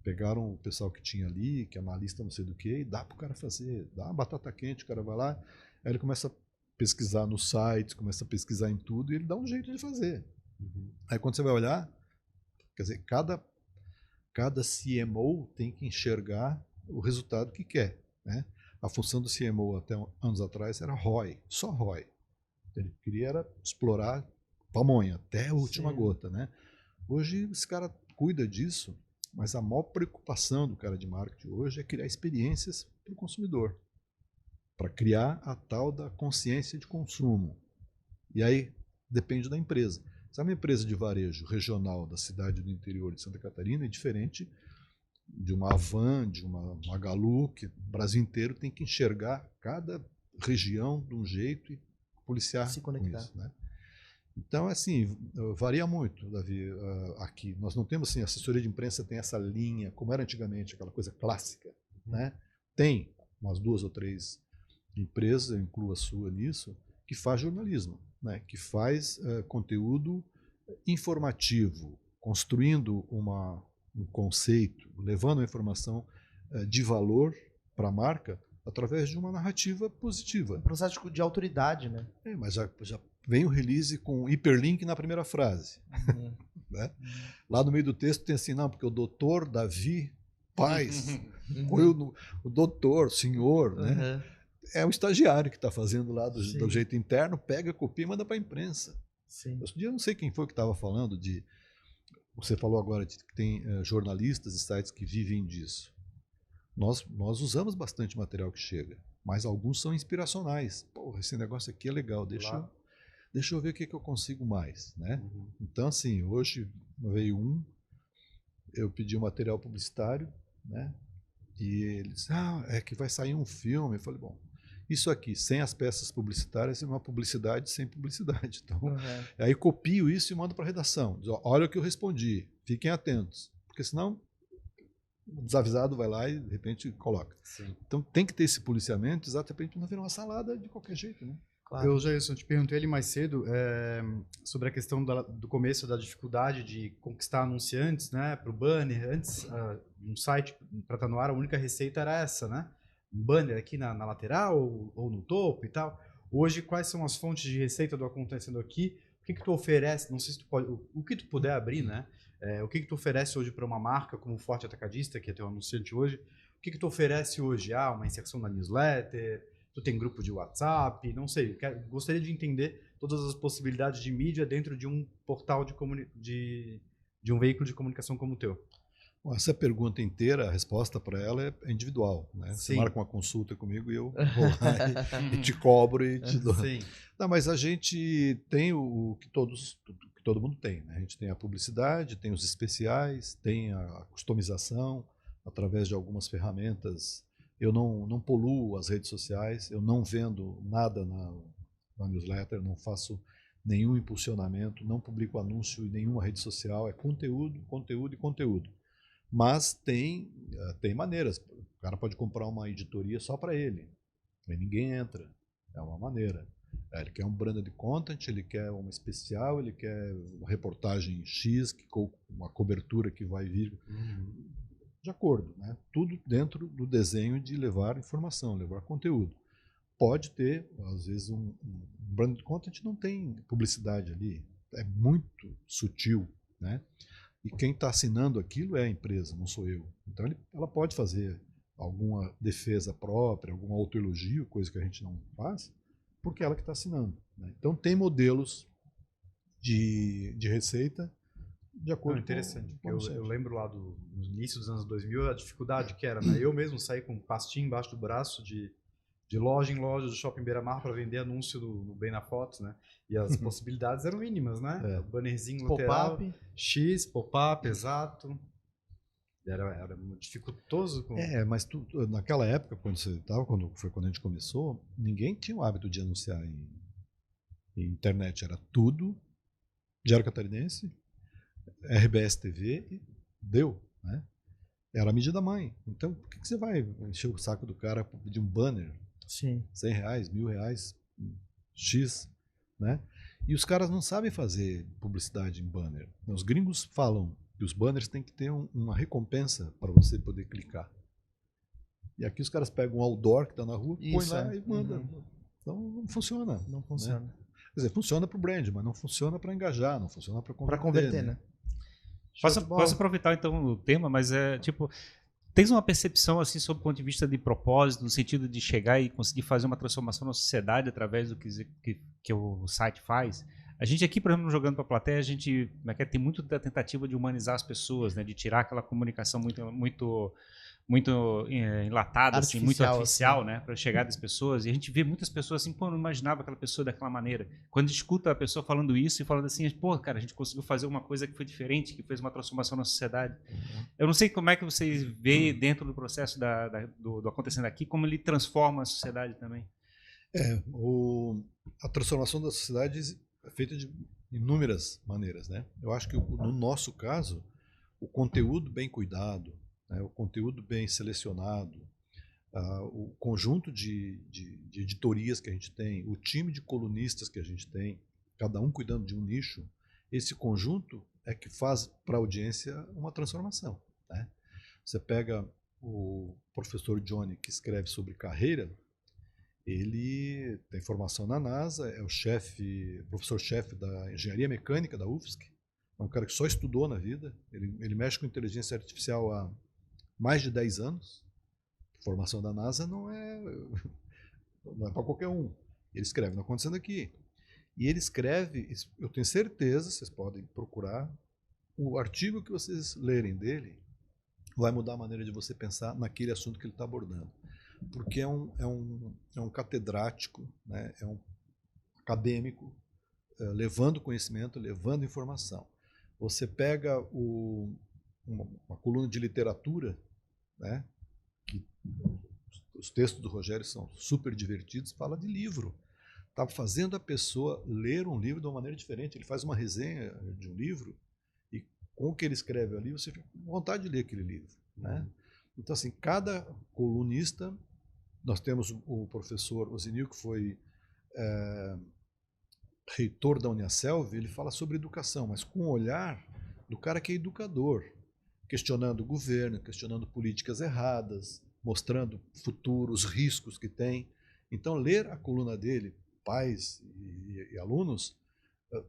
Pegaram o pessoal que tinha ali, que é analista não sei do que, e dá para o cara fazer, dá uma batata quente, o cara vai lá, aí ele começa a pesquisar no site, começa a pesquisar em tudo, e ele dá um jeito de fazer. Aí quando você vai olhar, quer dizer, cada CMO tem que enxergar o resultado que quer, né? A função do CMO até anos atrás era ROI, só ROI. Ele queria era explorar pamonha, até a última gota, né? Hoje esse cara cuida disso, mas a maior preocupação do cara de marketing hoje é criar experiências para o consumidor, para criar a tal da consciência de consumo. E aí depende da empresa. Se é uma empresa de varejo regional da cidade do interior de Santa Catarina, é diferente de uma Havan, de uma Magalu, que o Brasil inteiro tem que enxergar cada região de um jeito e policiar Se com conectar. isso, né? Então, assim, varia muito, Davi, aqui. Nós não temos, assim, a assessoria de imprensa tem essa linha, como era antigamente, aquela coisa clássica, né? Tem umas 2 ou 3 empresas, eu incluo a sua nisso, que faz jornalismo, né? Que faz conteúdo informativo, construindo um conceito, levando a informação de valor para a marca através de uma narrativa positiva. Um processo de autoridade, né? Mas já vem o release com hiperlink na primeira frase. Uhum. Né? Lá no meio do texto tem assim, não, porque o doutor Davi Paz, o doutor, senhor, né? Uhum. É o estagiário que está fazendo lá Sim. do jeito interno, pega, copia e manda para a imprensa. Sim. Outro dia eu não sei quem foi que estava falando de... Você falou agora de que tem jornalistas e sites que vivem disso. Nós usamos bastante material que chega, mas alguns são inspiracionais. Porra, esse negócio aqui é legal, deixa eu ver o que eu consigo mais, né? Então, assim, hoje veio eu pedi um material publicitário, né? E ele disse, é que vai sair um filme. Eu falei, bom, isso aqui, sem as peças publicitárias, é uma publicidade sem publicidade. Então, aí copio isso e mando para a redação. Diz, olha o que eu respondi, fiquem atentos, porque senão o desavisado vai lá e de repente coloca. Sim. Então tem que ter esse policiamento, exatamente para não virar uma salada de qualquer jeito, né? Claro. Eu, Jailson, te perguntei ali mais cedo sobre a questão do começo da dificuldade de conquistar anunciantes, né, para o banner. Antes, um site para estar no ar, a única receita era essa, né? Um banner aqui na lateral ou no topo e tal. Hoje, quais são as fontes de receita do Acontecendo Aqui? O que tu oferece? Não sei se tu pode, o que tu puder abrir, né? O que tu oferece hoje para uma marca como o Forte Atacadista, que é teu anunciante hoje? O que tu oferece hoje? Uma inserção na newsletter? Tu tem grupo de WhatsApp? Não sei. Gostaria de entender todas as possibilidades de mídia dentro de um portal de um veículo de comunicação como o teu. Bom, essa pergunta inteira, a resposta para ela é individual, né? Você marca uma consulta comigo e eu vou lá e te cobro e te dou. Sim. Não, mas a gente tem o que todo mundo tem, né? A gente tem a publicidade, tem os especiais, tem a customização através de algumas ferramentas. Eu não poluo as redes sociais, eu não vendo nada na newsletter, não faço nenhum impulsionamento, não publico anúncio em nenhuma rede social, é conteúdo, conteúdo e conteúdo. Mas tem maneiras. O cara pode comprar uma editoria só para ele, aí ninguém entra, é uma maneira. Ele quer um branded content, ele quer um especial, ele quer uma reportagem X, com uma cobertura que vai vir... De acordo, né? Tudo dentro do desenho de levar informação, levar conteúdo. Pode ter, às vezes, um branded content não tem publicidade ali, é muito sutil, né? E quem está assinando aquilo é a empresa, não sou eu. Então ela pode fazer alguma defesa própria, algum autoelogio, coisa que a gente não faz, porque é ela que está assinando, né? Então tem modelos de receita de acordo interessante, com eu lembro lá no início dos anos 2000 a dificuldade que era, né? Eu mesmo saí com um pastinho embaixo do braço de loja em loja do Shopping Beira-Mar para vender anúncio no Bem na Foto, né? E as possibilidades eram mínimas, né? Bannerzinho lateral, X, pop-up, exato. Era muito dificultoso. Mas naquela época, quando a gente começou, ninguém tinha o hábito de anunciar em internet. Era tudo Diário Catarinense, RBS TV e deu, né? Era a mídia da mãe. Então, por que você vai encher o saco do cara para pedir um banner? Sim. R$100, R$1.000, X, né? E os caras não sabem fazer publicidade em banner. Os gringos falam que os banners têm que ter uma recompensa para você poder clicar. E aqui os caras pegam um outdoor que está na rua, põe lá e manda. Então não funciona. Não funciona. Né? Quer dizer, funciona para o brand, mas não funciona para engajar, não funciona para converter. Para converter, né? Posso aproveitar então o tema, mas tens uma percepção assim sob o ponto de vista de propósito, no sentido de chegar e conseguir fazer uma transformação na sociedade através do que o site faz? A gente aqui, por exemplo, jogando para a plateia, a gente tem muito da tentativa de humanizar as pessoas, né? De tirar aquela comunicação muito muito enlatada, assim, muito artificial, assim. né, para chegar das pessoas. E a gente vê muitas pessoas assim, pô, eu não imaginava aquela pessoa daquela maneira. Quando a gente escuta a pessoa falando isso e falando assim, pô, cara, a gente conseguiu fazer uma coisa que foi diferente, que fez uma transformação na sociedade. Eu não sei como é que vocês veem dentro do processo do acontecendo aqui, como ele transforma a sociedade também. A transformação da sociedade é feita de inúmeras maneiras, né? Eu acho que no nosso caso, o conteúdo bem cuidado, né, o conteúdo bem selecionado, o conjunto de editorias que a gente tem, o time de colunistas que a gente tem, cada um cuidando de um nicho, esse conjunto é que faz para a audiência uma transformação, né? Você pega o professor Johnny, que escreve sobre carreira, ele tem formação na NASA, é o professor-chefe da engenharia mecânica da UFSC, é um cara que só estudou na vida, ele mexe com inteligência artificial há mais de 10 anos. A formação da NASA não é para qualquer um. Ele escreve, não acontecendo aqui. E ele escreve, eu tenho certeza, vocês podem procurar, o artigo que vocês lerem dele vai mudar a maneira de você pensar naquele assunto que ele está abordando. Porque é um catedrático, né? É um acadêmico, levando conhecimento, levando informação. Você pega uma coluna de literatura, né? Que os textos do Rogério são super divertidos, fala de livro. Está fazendo a pessoa ler um livro de uma maneira diferente. Ele faz uma resenha de um livro e com o que ele escreve ali, você fica com vontade de ler aquele livro, né? Então, assim, cada colunista... Nós temos o professor Ozinil, que foi reitor da Uniaselv, ele fala sobre educação, mas com o olhar do cara que é educador, questionando o governo, questionando políticas erradas, mostrando futuros riscos que tem. Então, ler a coluna dele, pais e alunos,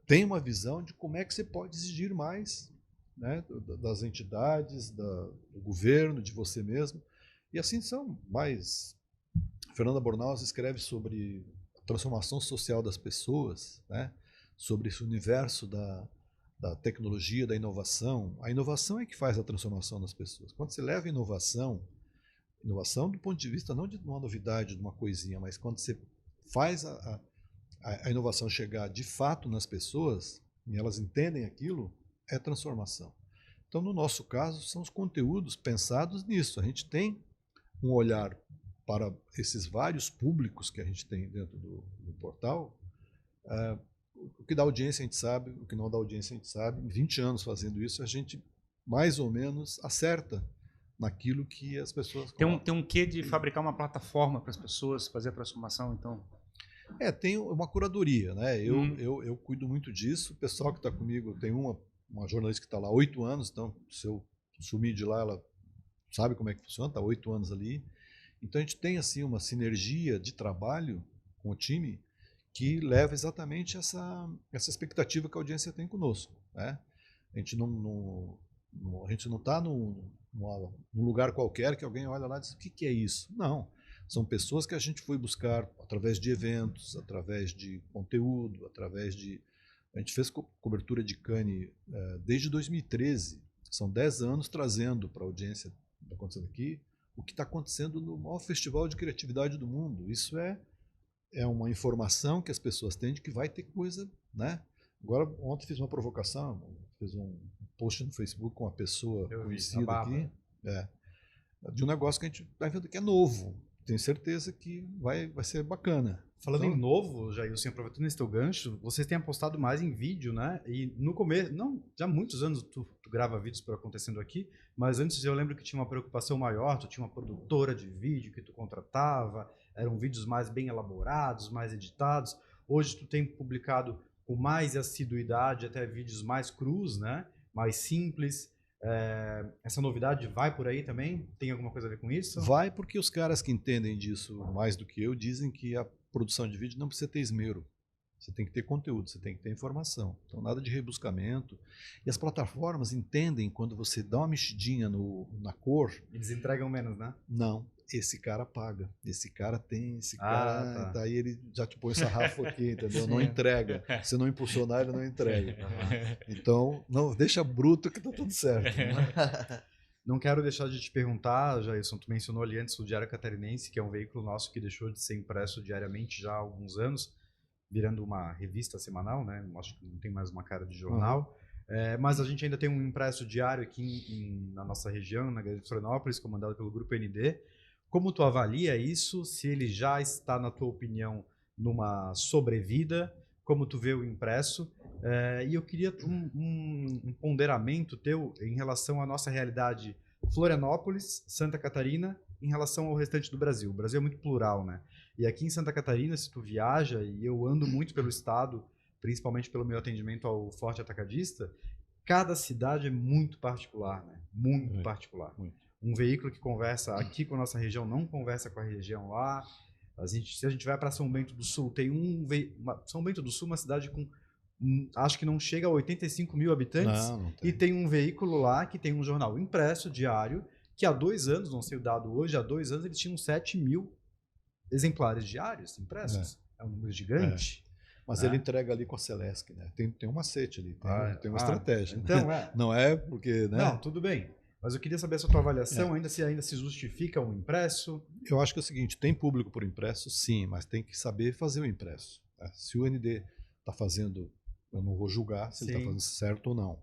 tem uma visão de como é que você pode exigir mais, né, das entidades, do governo, de você mesmo. E assim são mais... Fernanda Bornhaus escreve sobre a transformação social das pessoas, né? Sobre esse universo da tecnologia, da inovação. A inovação é que faz a transformação das pessoas. Quando você leva inovação do ponto de vista não de uma novidade, de uma coisinha, mas quando você faz a inovação chegar de fato nas pessoas, e elas entendem aquilo, é transformação. Então, no nosso caso, são os conteúdos pensados nisso. A gente tem um olhar para esses vários públicos que a gente tem dentro do portal. O que dá audiência a gente sabe, o que não dá audiência a gente sabe. Em 20 anos fazendo isso, a gente mais ou menos acerta naquilo que as pessoas... Tem um quê de fabricar uma plataforma para as pessoas fazer a transformação, então? Tem uma curadoria, né? Eu cuido muito disso. O pessoal que está comigo, tem uma jornalista que está lá há 8 anos, então se eu sumir de lá, ela sabe como é que funciona, está 8 anos ali. Então a gente tem assim uma sinergia de trabalho com o time que leva exatamente essa expectativa que a audiência tem conosco, né? A gente não está num lugar qualquer que alguém olha lá e diz, o que é isso? Não, são pessoas que a gente foi buscar através de eventos, através de conteúdo, através de... A gente fez cobertura de Cannes desde 2013, são 10 anos trazendo para a audiência que está acontecendo aqui, o que está acontecendo no maior festival de criatividade do mundo. Isso é uma informação que as pessoas têm de que vai ter coisa, né? Agora, ontem fiz uma provocação, fiz um post no Facebook com uma pessoa conhecida aqui, de um negócio que a gente está vendo que é novo. Tenho certeza que vai ser bacana. Falando em novo, Jailson, aproveitando esse teu gancho, vocês têm apostado mais em vídeo, né? E no começo, não, já há muitos anos tu grava vídeos por Acontecendo Aqui, mas antes eu lembro que tinha uma preocupação maior, tu tinha uma produtora de vídeo que tu contratava, eram vídeos mais bem elaborados, mais editados. Hoje tu tem publicado com mais assiduidade até vídeos mais crus, né? Mais simples. Essa novidade vai por aí também? Tem alguma coisa a ver com isso? Vai, porque os caras que entendem disso mais do que eu dizem que a produção de vídeo não precisa ter esmero. Você tem que ter conteúdo, você tem que ter informação. Então, nada de rebuscamento. E as plataformas entendem quando você dá uma mexidinha na cor... Eles entregam menos, né? Não, esse cara paga. Esse cara tem, esse cara... Tá. Daí ele já te põe o sarrafo aqui, entendeu? Não entrega. Se não impulsionar, ele não entrega. Então, não, deixa bruto que tá tudo certo. Né? Não quero deixar de te perguntar, Jailson, tu mencionou ali antes o Diário Catarinense, que é um veículo nosso que deixou de ser impresso diariamente já há alguns anos, virando uma revista semanal, né? Acho que não tem mais uma cara de jornal. Mas a gente ainda tem um impresso diário aqui na nossa região, na Grande Florianópolis, comandado pelo Grupo ND. Como tu avalia isso? Se ele já está, na tua opinião, numa sobrevida? Como tu vê o impresso? E eu queria um ponderamento teu em relação à nossa realidade Florianópolis, Santa Catarina, em relação ao restante do Brasil. O Brasil é muito plural, né? E aqui em Santa Catarina, se tu viaja, e eu ando muito pelo estado, principalmente pelo meu atendimento ao Forte Atacadista, cada cidade é muito particular, né? Muito particular. Muito. Um veículo que conversa aqui com a nossa região não conversa com a região lá. Se a gente vai para São Bento do Sul, tem São Bento do Sul, uma cidade com, acho que não chega a 85 mil habitantes, não tem. E tem um veículo lá que tem um jornal impresso, diário, que há 2 anos, não sei o dado hoje, há 2 anos eles tinham 7 mil exemplares diários impressos. É um número gigante. Mas ele entrega ali com a Celesc, né? Tem um macete ali, tem uma estratégia. Então, Não é porque... Né? Não, tudo bem. Mas eu queria saber a sua avaliação, ainda se justifica um impresso. Eu acho que é o seguinte, tem público por impresso, sim, mas tem que saber fazer o impresso. Né? Se o ND está fazendo, eu não vou julgar se ele está fazendo certo ou não.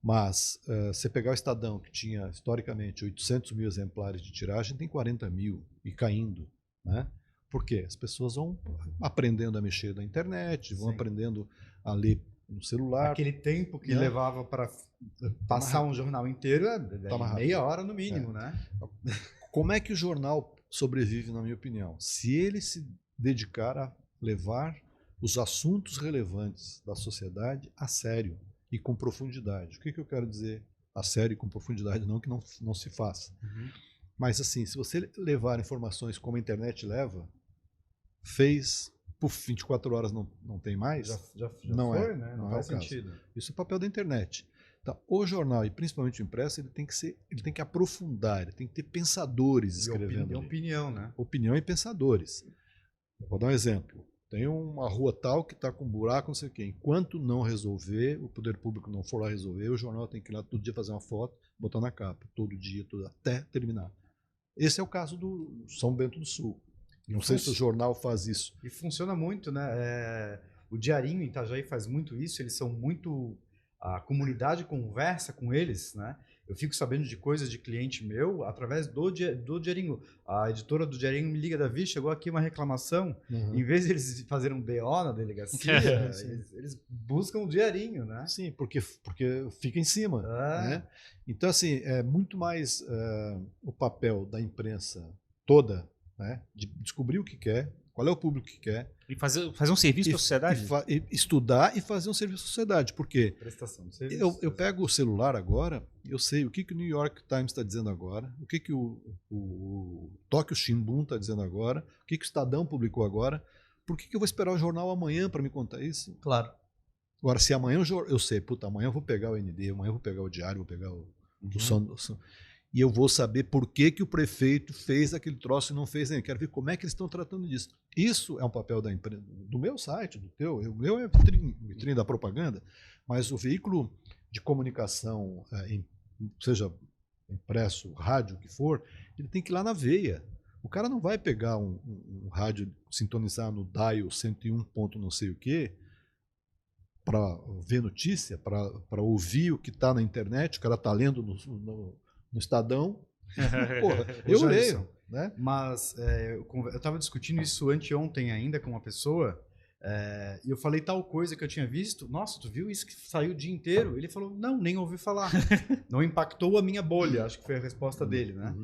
Mas você pegar o Estadão, que tinha historicamente 800 mil exemplares de tiragem, tem 40 mil e caindo, né? Por quê? As pessoas vão aprendendo a mexer na internet, vão aprendendo a ler no celular. Aquele tempo que levava para passar um jornal inteiro meia hora no mínimo, né? Como é que o jornal sobrevive, na minha opinião? Se ele se dedicar a levar os assuntos relevantes da sociedade a sério e com profundidade. O que eu quero dizer a sério e com profundidade? Não que não se faça. Mas assim, se você levar informações como a internet leva, 24 horas não tem mais, já não foi, é, né? Não faz é o sentido. caso. Isso é o papel da internet. Então, o jornal, e principalmente o impresso, ele tem que aprofundar, ele tem que ter pensadores escrevendo. Opinião, né? Opinião e pensadores. Eu vou dar um exemplo. Tem uma rua tal que está com um buraco, não sei o quê. Enquanto não resolver, o poder público não for lá resolver, o jornal tem que ir lá todo dia fazer uma foto, botar na capa, todo dia, até terminar. Esse é o caso do São Bento do Sul. Não sei se o jornal faz isso. E funciona muito, né? O Diarinho em Itajaí faz muito isso, eles são muito... A comunidade conversa com eles, né? Eu fico sabendo de coisas de cliente meu através do Diarinho. A editora do Diarinho me liga, Davi, chegou aqui uma reclamação. Em vez de eles fazerem um BO na delegacia, eles buscam o Diarinho, né? Sim, porque fica em cima. Né? Então, assim, é muito mais o papel da imprensa toda, né, de descobrir o que quer, qual é o público que quer. E fazer um serviço para a sociedade? E estudar e fazer um serviço à sociedade. Porque prestação de serviço. Eu pego o celular agora, eu sei o que o New York Times está dizendo agora, o que o Tokyo Shimbun está dizendo agora, o que o Estadão publicou agora. Por que eu vou esperar o jornal amanhã para me contar isso? Claro. Agora, se amanhã eu sei, amanhã eu vou pegar o ND, amanhã eu vou pegar o Diário, vou pegar o e eu vou saber por que o prefeito fez aquele troço e não fez, eu quero ver como é que eles estão tratando disso. Isso é um papel da empresa, do meu site, do teu, o meu é vitrine da propaganda, mas o veículo de comunicação, seja impresso, rádio, o que for, ele tem que ir lá na veia. O cara não vai pegar um rádio, sintonizar no dial 101 ponto não sei o quê, para ver notícia, para ouvir o que está na internet, o cara está lendo no Estadão. Porra, eu leio. Né? Mas eu estava discutindo isso anteontem ainda com uma pessoa, e eu falei tal coisa que eu tinha visto. Nossa, tu viu isso que saiu o dia inteiro? Ele falou, não, nem ouvi falar. Não impactou a minha bolha, acho que foi a resposta dele. Né?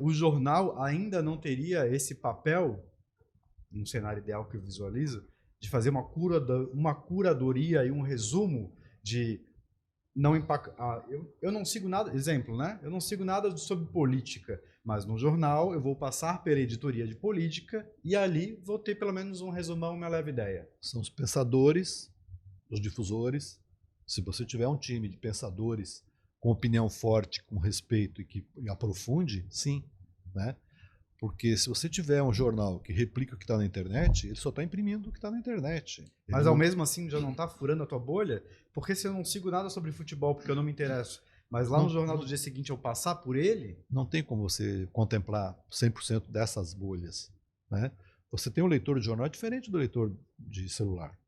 O jornal ainda não teria esse papel, num cenário ideal que eu visualizo, de fazer uma curadoria e um resumo de não impactar. Eu não sigo nada, exemplo, né? Eu não sigo nada sobre política, mas no jornal eu vou passar pela editoria de política e ali vou ter pelo menos um resumão, uma leve ideia. São os pensadores, os difusores. Se você tiver um time de pensadores com opinião forte, com respeito e que aprofunde, sim, né? Porque se você tiver um jornal que replica o que está na internet, ele só está imprimindo o que está na internet. Mas ao mesmo assim já não está furando a tua bolha? Porque se eu não sigo nada sobre futebol, porque eu não me interesso, Mas lá no jornal do dia seguinte, eu passar por ele... Não tem como você contemplar 100% dessas bolhas, né? Você tem um leitor de jornal diferente do leitor de celular.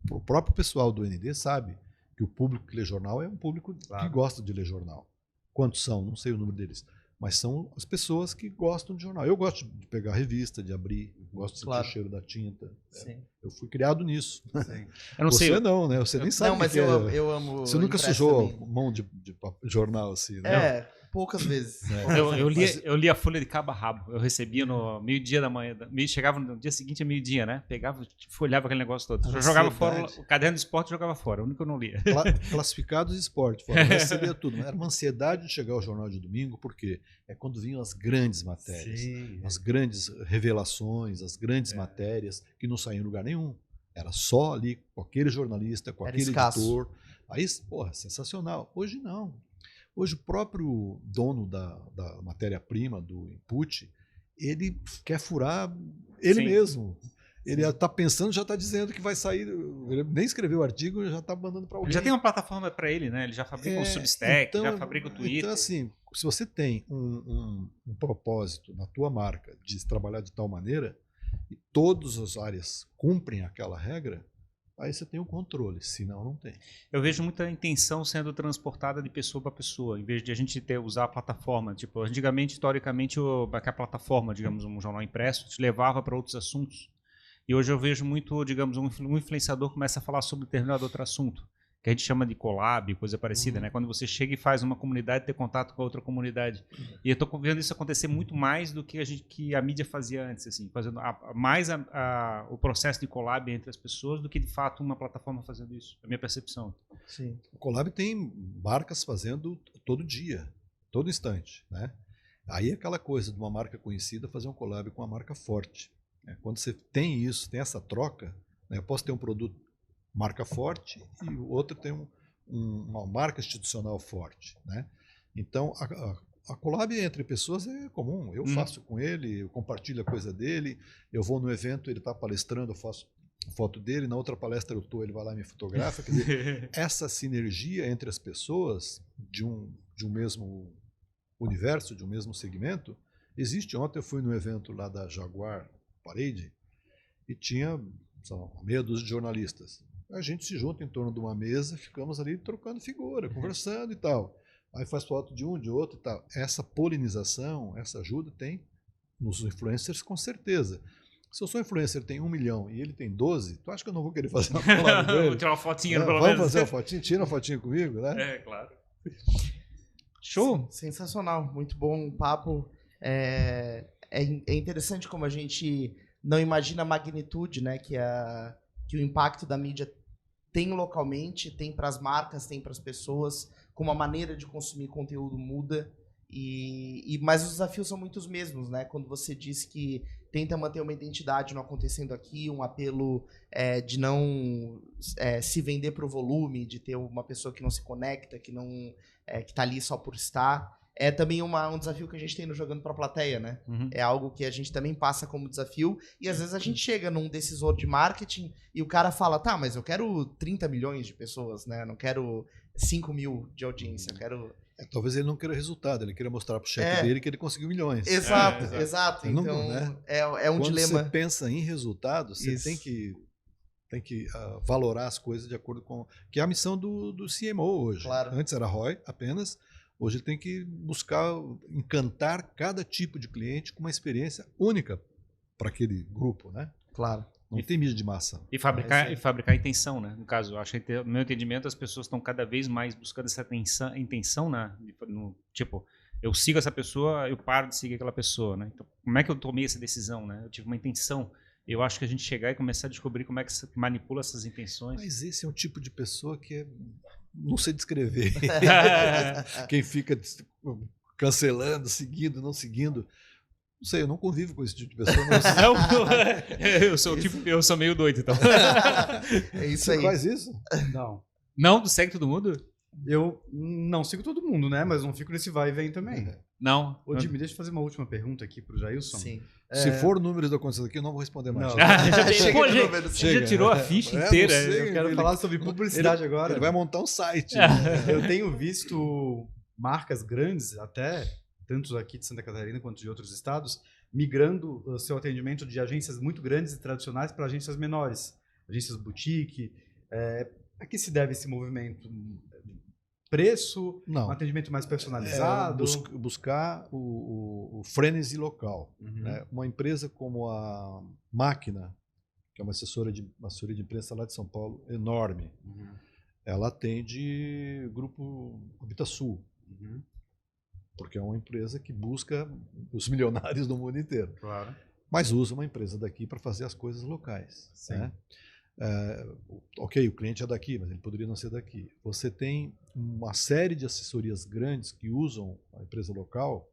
O próprio pessoal do ND sabe que o público que lê jornal é um público que gosta de ler jornal. Quantos são? Não sei o número deles. Mas são as pessoas que gostam de jornal. Eu gosto de pegar a revista, de abrir, gosto de sentir o cheiro da tinta. Eu fui criado nisso. Eu não Você sei. não, né? Você nem sabe. Não, mas eu amo. Você nunca sujou mão de jornal assim, né? Poucas vezes. Eu li a folha de cabo a rabo. Eu recebia no meio-dia da manhã. Chegava no dia seguinte a meio-dia, né? Pegava, folhava aquele negócio todo. Eu jogava fora, o caderno de esporte eu jogava fora. O único que eu não lia. Classificados de esporte. Fora, você lia tudo. Era uma ansiedade de chegar ao jornal de domingo, porque é quando vinham as grandes matérias, as grandes revelações, as grandes matérias que não saíam em lugar nenhum. Era só ali com aquele jornalista, com aquele editor. Aí, porra, sensacional. Hoje não. Hoje o próprio dono da matéria-prima, do input, ele quer furar ele mesmo. Ele está pensando, já está dizendo que vai sair. Ele nem escreveu o artigo, já está mandando para alguém. Ele já tem uma plataforma para ele, né? Ele já fabrica o Substack, já fabrica o Twitter. Então, assim, se você tem um propósito na tua marca de trabalhar de tal maneira, e todas as áreas cumprem aquela regra, aí você tem o controle, senão não tem. Eu vejo muita intenção sendo transportada de pessoa para pessoa, em vez de a gente usar a plataforma. Tipo, antigamente, historicamente, a plataforma, digamos, um jornal impresso, te levava para outros assuntos. E hoje eu vejo muito, digamos, um influenciador começa a falar sobre determinado outro assunto, que a gente chama de collab, coisa parecida, né? Quando você chega e faz uma comunidade ter contato com a outra comunidade. E eu estou vendo isso acontecer muito mais do que a mídia fazia antes, assim, fazendo mais o processo de collab entre as pessoas do que de fato uma plataforma fazendo isso. É a minha percepção. Sim. O collab tem marcas fazendo todo dia, todo instante, né? Aí é aquela coisa de uma marca conhecida fazer um collab com uma marca forte. Quando você tem isso, tem essa troca, né? Eu posso ter um produto marca forte e o outro tem uma marca institucional forte, né? Então a collab entre pessoas é comum. Eu faço com ele, eu compartilho a coisa dele, eu vou no evento, ele está palestrando, eu faço foto dele, na outra palestra eu estou, ele vai lá e me fotografa. Quer dizer, essa sinergia entre as pessoas de um mesmo universo, de um mesmo segmento, existe. Ontem eu fui no evento lá da Jaguar Parade e tinha meia dúzia de jornalistas. A gente se junta em torno de uma mesa, ficamos ali trocando figura, conversando e tal. Aí faz foto de um, de outro e tal. Essa polinização, essa ajuda tem nos influencers com certeza. Se eu sou influencer, tem 1 milhão e ele tem 12, tu acha que eu não vou querer fazer uma collab com ele? Vou tirar uma fotinha, pelo menos. Vamos fazer uma fotinha? Tira uma fotinha comigo, né? É, claro. Show! Sensacional, muito bom o papo. É interessante como a gente não imagina a magnitude, né, que o impacto da mídia tem localmente, tem para as marcas, tem para as pessoas, como a maneira de consumir conteúdo muda. Mas os desafios são muito os mesmos, né? Quando você diz que tenta manter uma identidade no acontecendo aqui, um apelo de não se vender para o volume, de ter uma pessoa que não se conecta, que está ali só por estar. É também um desafio que a gente tem no Jogando para a Plateia, né? É algo que a gente também passa como desafio e às vezes a gente chega num decisor de marketing e o cara fala, tá, mas eu quero 30 milhões de pessoas, né? Não quero 5 mil de audiência, eu quero... Talvez ele não queira resultado, ele queira mostrar para o chefe dele que ele conseguiu milhões. Exato. Então, não, né? é um Quando dilema. Quando você pensa em resultados, você tem que valorar as coisas de acordo com... Que é a missão do CMO hoje. Claro. Antes era ROI apenas, hoje ele tem que buscar encantar cada tipo de cliente com uma experiência única para aquele grupo, né? Claro. Não tem mídia de massa. E fabricar intenção, né? No caso, acho que no meu entendimento as pessoas estão cada vez mais buscando essa intenção, né? Tipo, eu sigo essa pessoa, eu paro de seguir aquela pessoa, né? Então, como é que eu tomei essa decisão, né? Eu tive uma intenção. Eu acho que a gente chegar e começar a descobrir como é que se manipula essas intenções. Mas esse é um tipo de pessoa que não sei descrever. Quem fica cancelando, seguindo, não seguindo. Não sei, eu não convivo com esse tipo de pessoa. Eu sou meio doido, então. É isso aí. Você faz isso? Não, segue todo mundo? Eu não sigo todo mundo, né? Mas não fico nesse vai e vem também. Não. Ô, Jimmy, deixa eu fazer uma última pergunta aqui pro Jailson. Sim. Se for números do acontecendo aqui, eu não vou responder mais. Não. Pô, Chega. você já tirou a ficha É, inteira. não sei. Eu quero falar sobre publicidade agora. Ele vai montar um site. Eu tenho visto marcas grandes, até tanto aqui de Santa Catarina quanto de outros estados, migrando o seu atendimento de agências muito grandes e tradicionais para agências menores, agências boutique. A que se deve esse movimento? Preço? Não. Um atendimento mais personalizado? Buscar o frenesi local. Uhum. Né? Uma empresa como a Máquina, que é uma assessoria de imprensa lá de São Paulo, enorme, Uhum. ela atende grupo Habitasul, Uhum. porque é uma empresa que busca os milionários do mundo inteiro. Claro. Mas usa uma empresa daqui para fazer as coisas locais. Sim. Né? Ok, o cliente é daqui, mas ele poderia não ser daqui. Você tem uma série de assessorias grandes que usam a empresa local,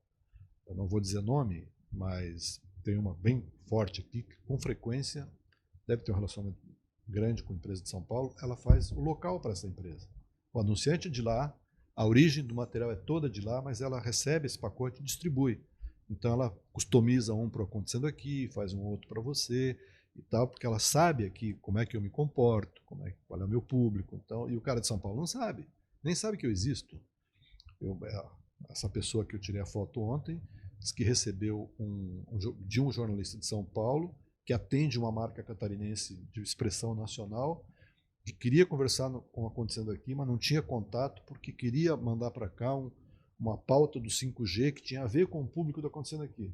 eu não vou dizer nome, mas tem uma bem forte aqui, que com frequência deve ter um relacionamento grande com a empresa de São Paulo, ela faz o local para essa empresa. O anunciante é de lá, a origem do material é toda de lá, mas ela recebe esse pacote e distribui. Então ela customiza um para acontecendo aqui, faz um outro para você e tal, porque ela sabe aqui como é que eu me comporto, qual é o meu público. Então, e o cara de São Paulo não sabe, nem sabe que eu existo. Essa pessoa que eu tirei a foto ontem disse que recebeu de um jornalista de São Paulo que atende uma marca catarinense de expressão nacional, que queria conversar com o acontecendo aqui, mas não tinha contato porque queria mandar para cá uma pauta do 5G que tinha a ver com o público do acontecendo aqui.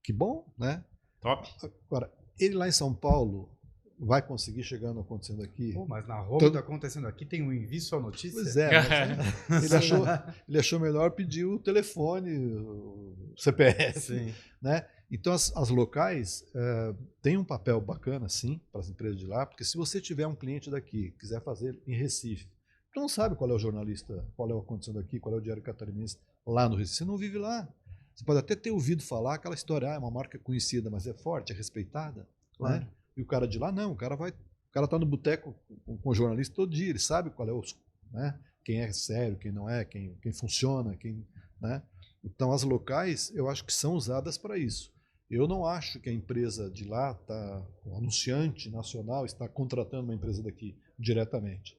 Que bom, né? Top. Agora, ele lá em São Paulo vai conseguir chegar no acontecendo aqui? Pô, mas na Roma do acontecendo aqui tem um envie sua notícia? Pois é, mas ele achou melhor pedir o telefone, o CPF, Sim. né? Então as locais têm um papel bacana, sim, para as empresas de lá, porque se você tiver um cliente daqui, quiser fazer em Recife, tu não sabe qual é o jornalista, qual é o acontecendo aqui, qual é o Diário Catarinense lá no Recife, você não vive lá. Você pode até ter ouvido falar aquela história, é uma marca conhecida, mas é forte, é respeitada, Claro. né? E o cara de lá não, o cara tá no boteco com o jornalista todo dia, ele sabe qual é né? Quem é sério, quem não é, quem funciona, né? Então as locais, eu acho que são usadas para isso. Eu não acho que a empresa de lá, o anunciante nacional está contratando uma empresa daqui diretamente.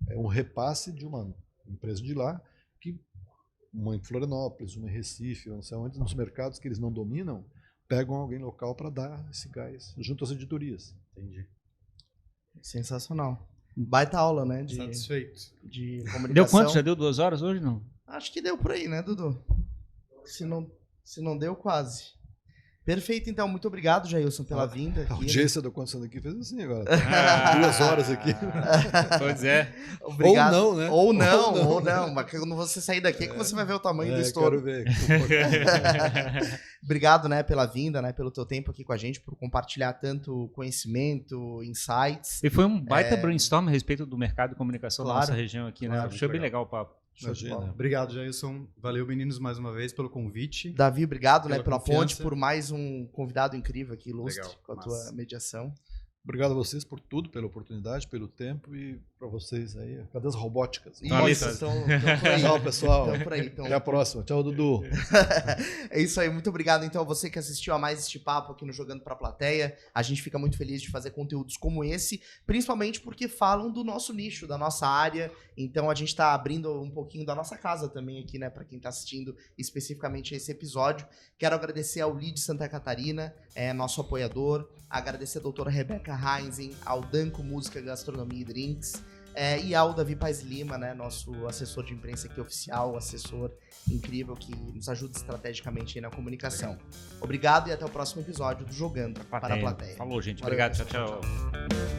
É um repasse de uma empresa de lá, que uma em Florianópolis, uma em Recife, não sei onde, nos mercados que eles não dominam, pegam alguém local para dar esse gás, junto às editorias. Entendi. Sensacional. Baita aula, né? Satisfeito. De comunicação. Deu quanto? Já deu 2 horas hoje, não? Acho que deu por aí, né, Dudu? Se não deu, quase. Perfeito, então. Muito obrigado, Jailson, pela vinda. A Aqui, audiência do acontecendo aqui fez assim agora. 2 horas aqui. Pois é. Obrigado. Ou não, né? Ou não. Mas quando você sair daqui é que você vai ver o tamanho do estouro. Quero ver. Obrigado, né, pela vinda, né, pelo teu tempo aqui com a gente, por compartilhar tanto conhecimento, insights. E foi um baita brainstorm a respeito do mercado de comunicação da Claro. nossa região aqui, né? Claro, Achei bem legal. legal o papo. Imagina. Obrigado, Jailson. Valeu, meninos, mais uma vez pelo convite. Davi, obrigado, né, pela confiança. ponte, por mais um convidado incrível aqui, ilustre, Legal, com a massa. tua mediação. Obrigado a vocês por tudo, pela oportunidade, pelo tempo e para vocês aí. Cadê as robóticas? Isso. Estão por aí. Tchau, pessoal. Estão por aí. Até a próxima. Tchau, Dudu. É isso aí, muito obrigado então a você que assistiu a mais este papo aqui no Jogando Pra Plateia. A gente fica muito feliz de fazer conteúdos como esse, principalmente porque falam do nosso nicho, da nossa área. Então a gente tá abrindo um pouquinho da nossa casa também aqui, né, pra quem tá assistindo especificamente esse episódio. Quero agradecer ao Lead Santa Catarina, nosso apoiador, agradecer a doutora Rebeca Heinzen, ao Danco Música, Gastronomia e Drinks, e ao Davi Paes Lima, né, nosso assessor de imprensa aqui oficial, assessor incrível que nos ajuda estrategicamente aí na comunicação. Obrigado e até o próximo episódio do Jogando para a Plateia. Falou, gente. Valeu, Obrigado. pessoal. Tchau, tchau.